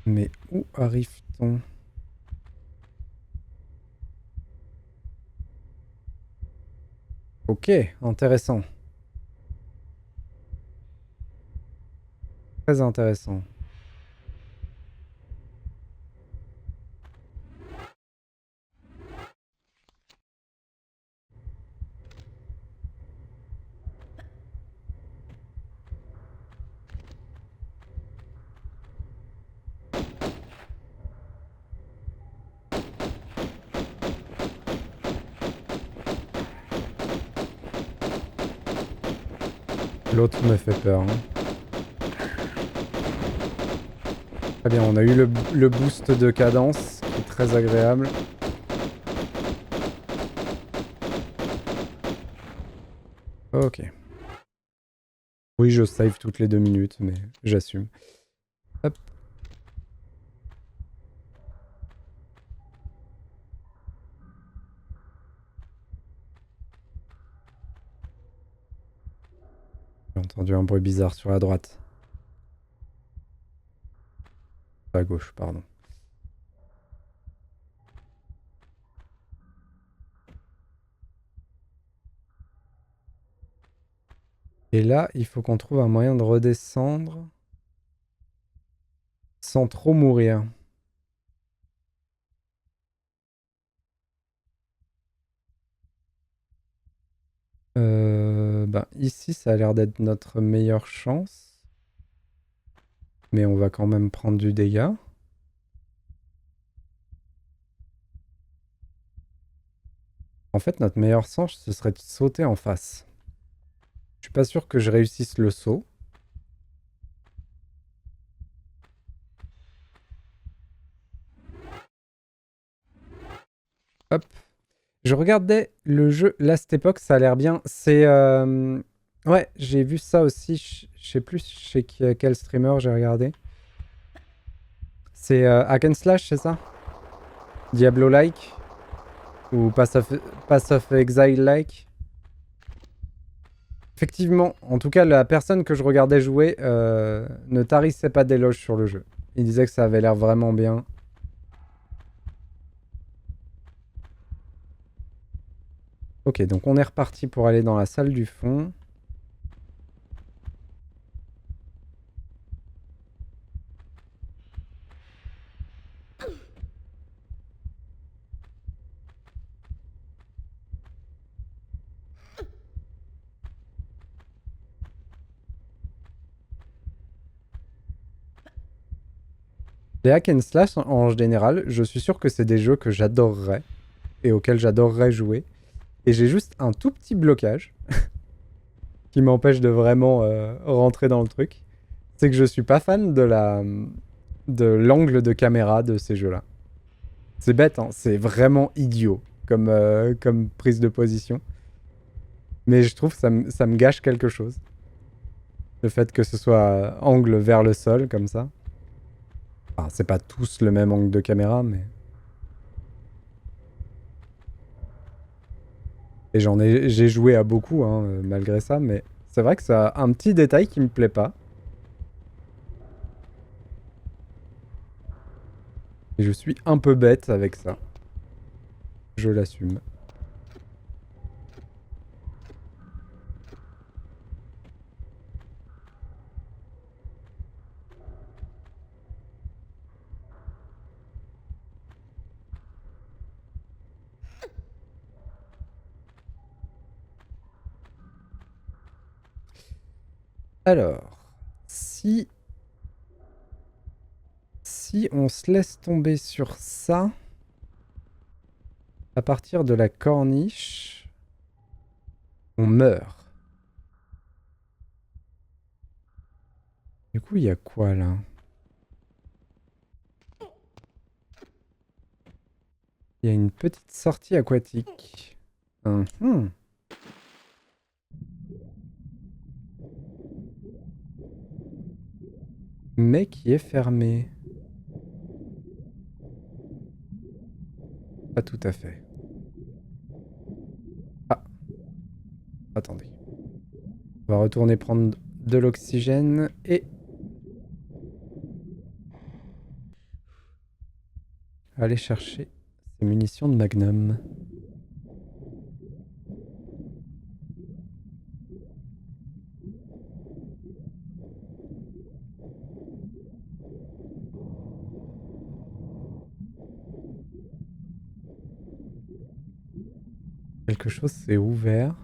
Mais où arrive-t-on? Ok, intéressant. Très intéressant. L'autre me fait peur. Hein. Très bien, on a eu le boost de cadence, qui est très agréable. Ok. Oui, je save toutes les 2 minutes, mais j'assume. Hop. J'ai entendu un bruit bizarre sur la droite. À gauche, pardon. Et là, il faut qu'on trouve un moyen de redescendre sans trop mourir. Ben, ici, ça a l'air d'être notre meilleure chance. Mais on va quand même prendre du dégât. En fait, notre meilleure chance, ce serait de sauter en face. Je suis pas sûr que je réussisse le saut. Hop. Je regardais le jeu, là, cette époque, ça a l'air bien. C'est... Ouais, j'ai vu ça aussi. Je sais plus chez quel streamer j'ai regardé. C'est Hack and Slash, c'est ça? Diablo-like? Ou Pass of Exile-like? Effectivement, en tout cas, la personne que je regardais jouer ne tarissait pas d'éloges sur le jeu. Il disait que ça avait l'air vraiment bien. Ok, donc on est reparti pour aller dans la salle du fond. Les hack and slash en général, je suis sûr que c'est des jeux que j'adorerais et auxquels j'adorerais jouer. Et j'ai juste un tout petit blocage qui m'empêche de vraiment rentrer dans le truc. C'est que je suis pas fan de l'angle de caméra de ces jeux-là. C'est bête, hein, c'est vraiment idiot comme prise de position. Mais je trouve que ça me gâche quelque chose. Le fait que ce soit angle vers le sol, comme ça. Enfin, c'est pas tous le même angle de caméra, mais... Et j'ai joué à beaucoup, hein, malgré ça, mais c'est vrai que ça a un petit détail qui me plaît pas. Et je suis un peu bête avec ça. Je l'assume. Alors, si on se laisse tomber sur ça, à partir de la corniche, on meurt. Du coup, il y a quoi là? Il y a une petite sortie aquatique. Mhm. Mais qui est fermée. Pas tout à fait. Ah, attendez. On va retourner prendre de l'oxygène et... aller chercher ces munitions de Magnum. Quelque chose s'est ouvert.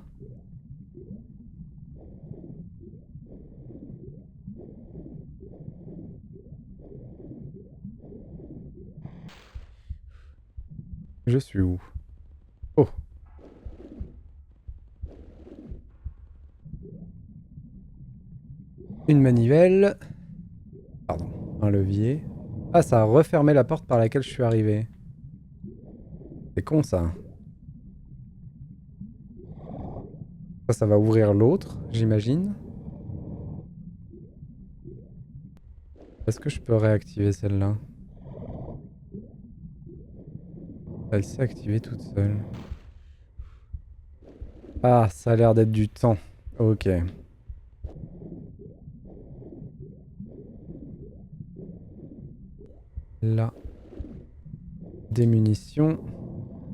Je suis où? Oh. Une manivelle. Pardon. Un levier. Ah, ça a refermé la porte par laquelle je suis arrivé. C'est con ça. Ça va ouvrir l'autre, j'imagine. Est-ce que je peux réactiver celle-là? Elle s'est activée toute seule. Ah, ça a l'air d'être du temps. Ok. Là. Des munitions.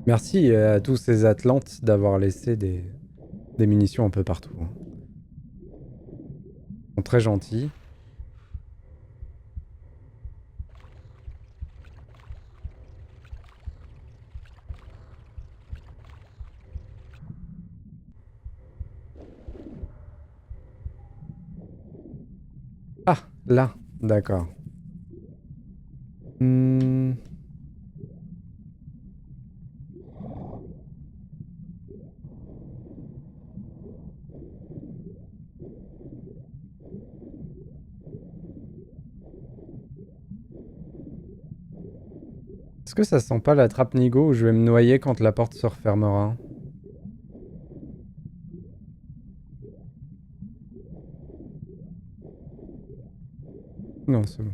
Merci à tous ces Atlantes d'avoir laissé des munitions un peu partout. Ils sont très gentils. Ah, là. D'accord. Hmm. Est-ce que ça sent pas la trappe Nigo où je vais me noyer quand la porte se refermera? Non, c'est bon.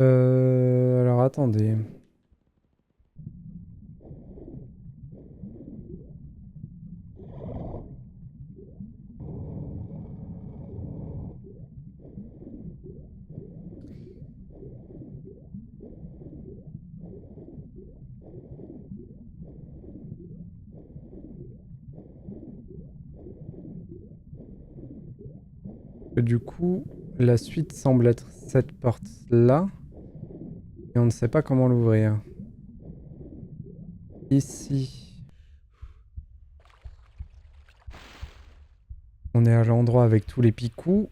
Alors attendez. Du coup, la suite semble être cette porte-là. Et on ne sait pas comment l'ouvrir. Ici. On est à l'endroit avec tous les picous.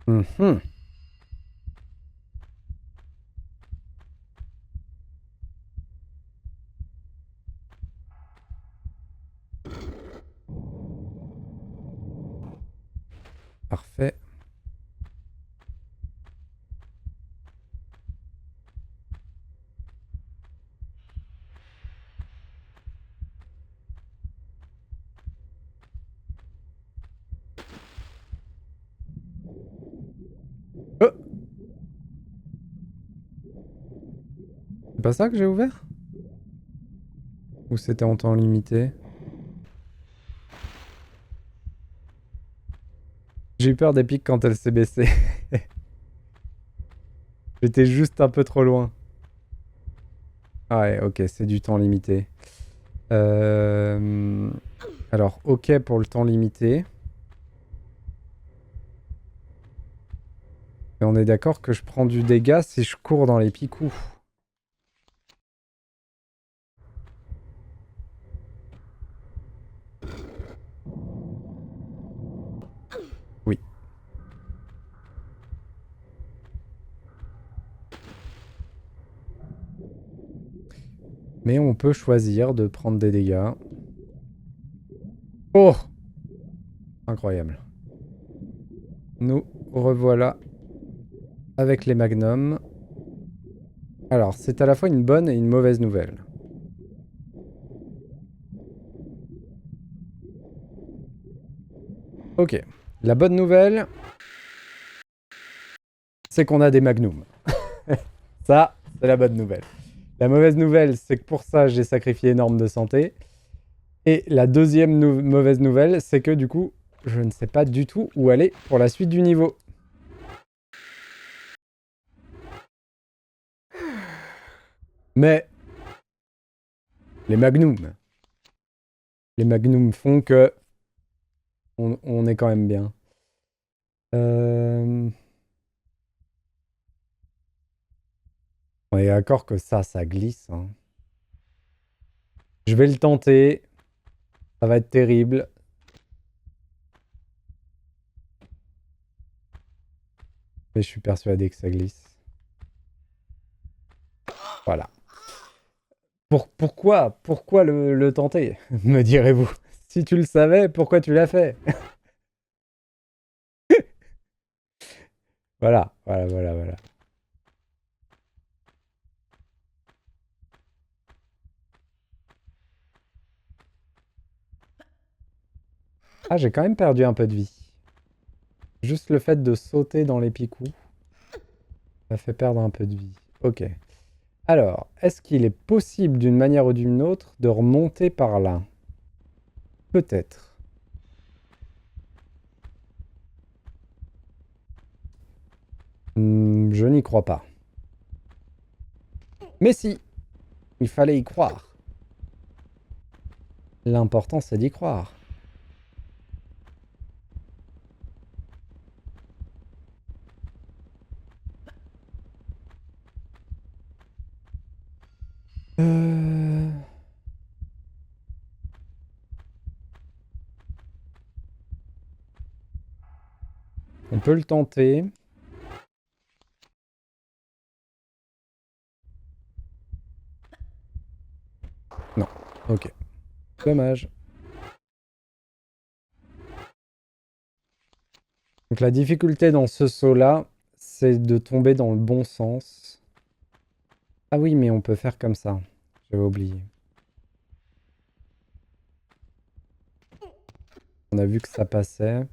Mhm. Parfait. Oh! C'est pas ça que j'ai ouvert? Ou c'était en temps limité? J'ai eu peur des pics quand elle s'est baissée. J'étais juste un peu trop loin. Ah ouais, ok, c'est du temps limité. Alors, ok pour le temps limité. Et on est d'accord que je prends du dégât si je cours dans les picous. Oui. Mais on peut choisir de prendre des dégâts. Oh! Incroyable. Nous revoilà avec les magnums. Alors, c'est à la fois une bonne et une mauvaise nouvelle. Ok. La bonne nouvelle, c'est qu'on a des magnums. Ça, c'est la bonne nouvelle. La mauvaise nouvelle, c'est que pour ça, j'ai sacrifié énorme de santé. Et la deuxième mauvaise nouvelle, c'est que du coup, je ne sais pas du tout où aller pour la suite du niveau. Mais les magnums. Les magnums font que on est quand même bien. On est d'accord que ça glisse, hein. Je vais le tenter. Ça va être terrible. Mais je suis persuadé que ça glisse. Voilà. Pourquoi le tenter, me direz-vous? Si tu le savais, pourquoi tu l'as fait? Voilà. Ah, j'ai quand même perdu un peu de vie. Juste le fait de sauter dans les picous, ça fait perdre un peu de vie. Ok. Alors, est-ce qu'il est possible d'une manière ou d'une autre de remonter par là? Peut-être. Je n'y crois pas. Mais si, il fallait y croire. L'important, c'est d'y croire. On peut le tenter. Non. Ok. Dommage. Donc la difficulté dans ce saut-là, c'est de tomber dans le bon sens. Ah oui, mais on peut faire comme ça. J'avais oublié. On a vu que ça passait.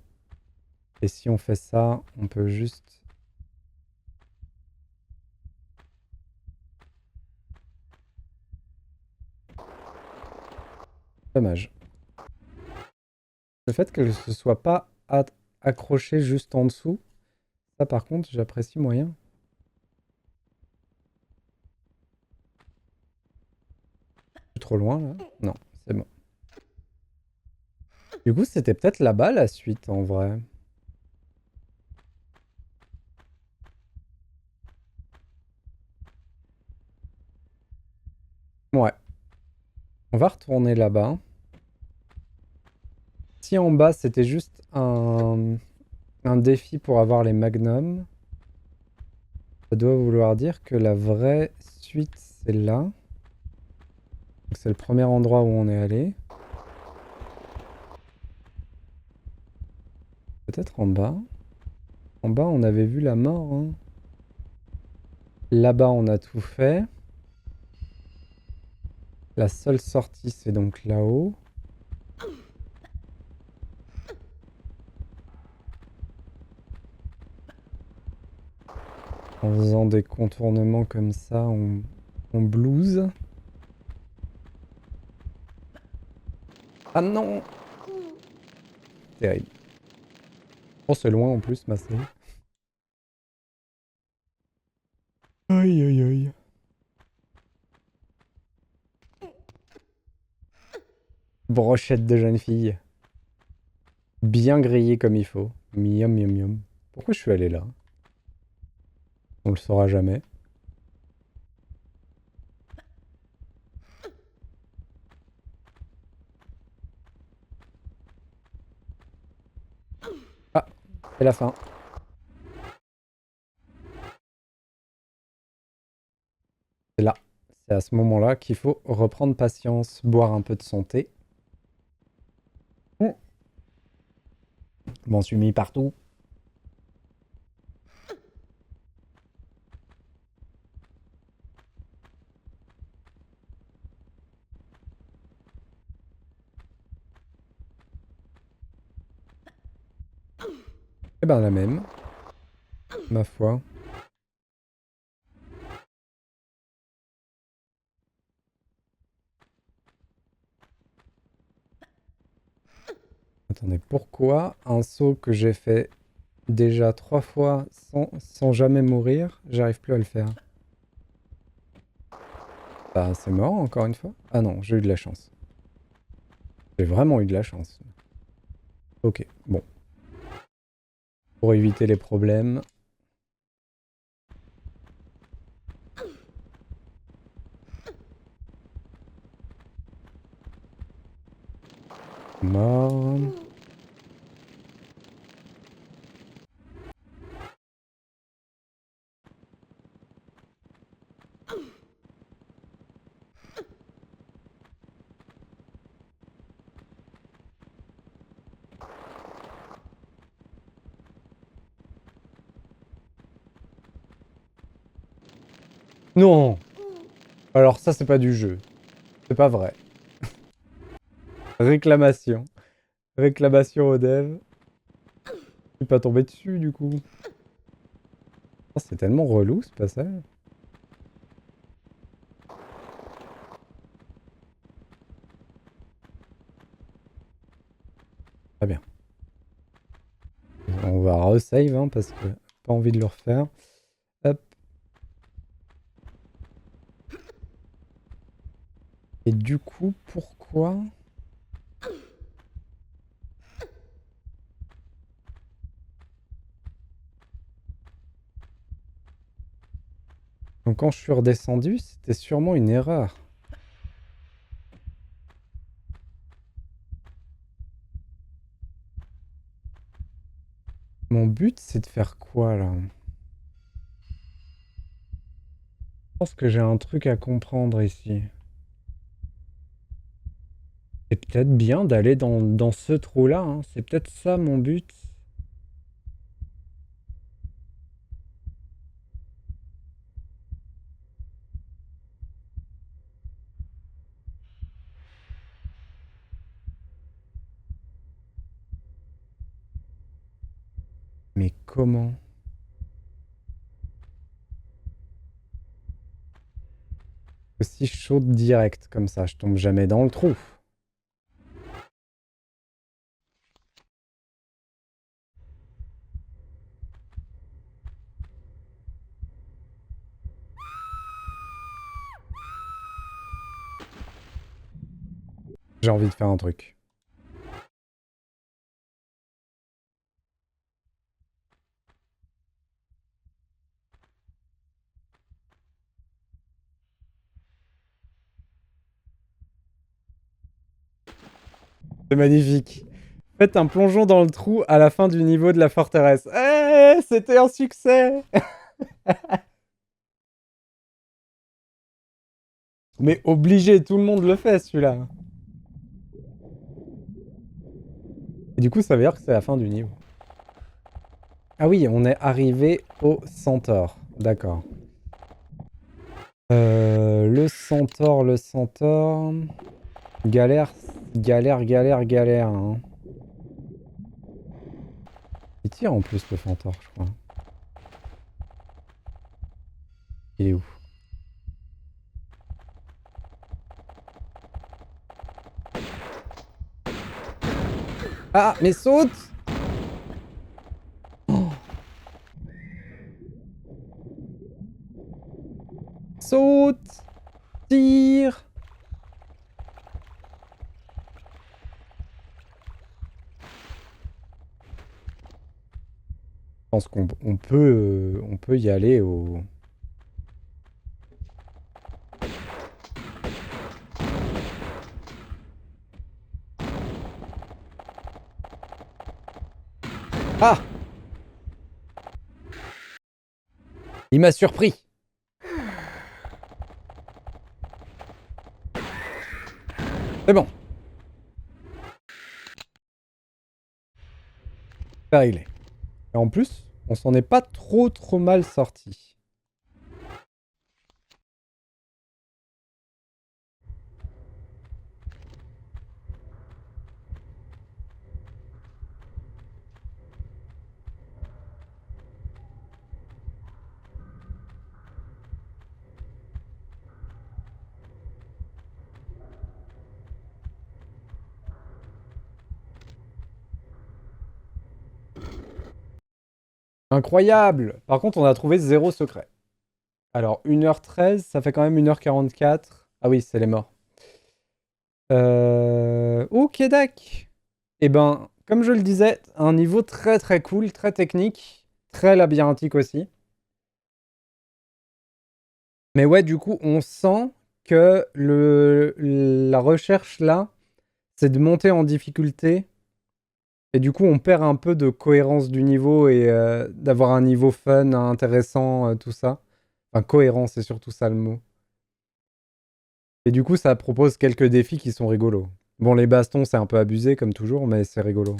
Et si on fait ça, on peut juste... Dommage. Le fait qu'elle ne se soit pas accrochée juste en dessous, ça par contre, j'apprécie moyen. Je suis trop loin là? Non, c'est bon. Du coup, c'était peut-être là-bas la suite en vrai. Ouais. On va retourner là-bas. Si en bas c'était juste un défi pour avoir les magnums, ça doit vouloir dire que la vraie suite c'est là. Donc c'est le premier endroit où on est allé. Peut-être en bas. En bas on avait vu la mort, hein. Là-bas on a tout fait. La seule sortie c'est donc là-haut. En faisant des contournements comme ça, on blouse. Ah non! Terrible. Oh, c'est loin en plus, ma série. Aïe aïe aïe. Brochette de jeune fille. Bien grillée comme il faut. Miam miam miam. Pourquoi je suis allé là? On le saura jamais. Ah, c'est la fin. C'est là. C'est à ce moment-là qu'il faut reprendre patience, boire un peu de son thé. M'en suis mis partout. Eh ben la même, ma foi. Attendez, pourquoi un saut que j'ai fait déjà 3 fois sans jamais mourir, j'arrive plus à le faire? Bah, c'est mort encore une fois? Ah non, j'ai eu de la chance. J'ai vraiment eu de la chance. Ok, bon. Pour éviter les problèmes. Mort. Non! Alors ça, c'est pas du jeu. C'est pas vrai. Réclamation. Réclamation au dev. Je suis pas tombé dessus, du coup. Oh, c'est tellement relou, ce passage. Très bien. On va resave, hein, parce que pas envie de le refaire. Hop. Et du coup, pourquoi... Donc quand je suis redescendu, c'était sûrement une erreur. Mon but, c'est de faire quoi, là? Je pense que j'ai un truc à comprendre ici. C'est peut-être bien d'aller dans ce trou-là, hein. C'est peut-être ça mon but. Mais comment? Aussi chaude direct, comme ça, je tombe jamais dans le trou. J'ai envie de faire un truc. C'est magnifique. Faites un plongeon dans le trou à la fin du niveau de la forteresse. Eh, c'était un succès. Mais obligé, tout le monde le fait celui-là. Et du coup, ça veut dire que c'est la fin du niveau. Ah oui, on est arrivé au centaure. D'accord. Le centaure, le centaure... Galère, galère, galère, galère. Hein. Il tire en plus le centaure, je crois. Il est où? Ah, mais saute! Oh. Saute! Tire! Je pense qu'on on peut y aller au... Ah! Il m'a surpris! C'est bon. C'est réglé. Et en plus, on s'en est pas trop mal sorti. Incroyable! Par contre, on a trouvé 0 secret. Alors, 1h13, ça fait quand même 1h44. Ah oui, c'est les morts. Ok, dac. Eh ben, comme je le disais, un niveau très cool, très technique, très labyrinthique aussi. Mais ouais, du coup, on sent que la recherche là, c'est de monter en difficulté. Et du coup, on perd un peu de cohérence du niveau et d'avoir un niveau fun, intéressant, tout ça. Enfin, cohérent, c'est surtout ça le mot. Et du coup, ça propose quelques défis qui sont rigolos. Bon, les bastons, c'est un peu abusé comme toujours, mais c'est rigolo.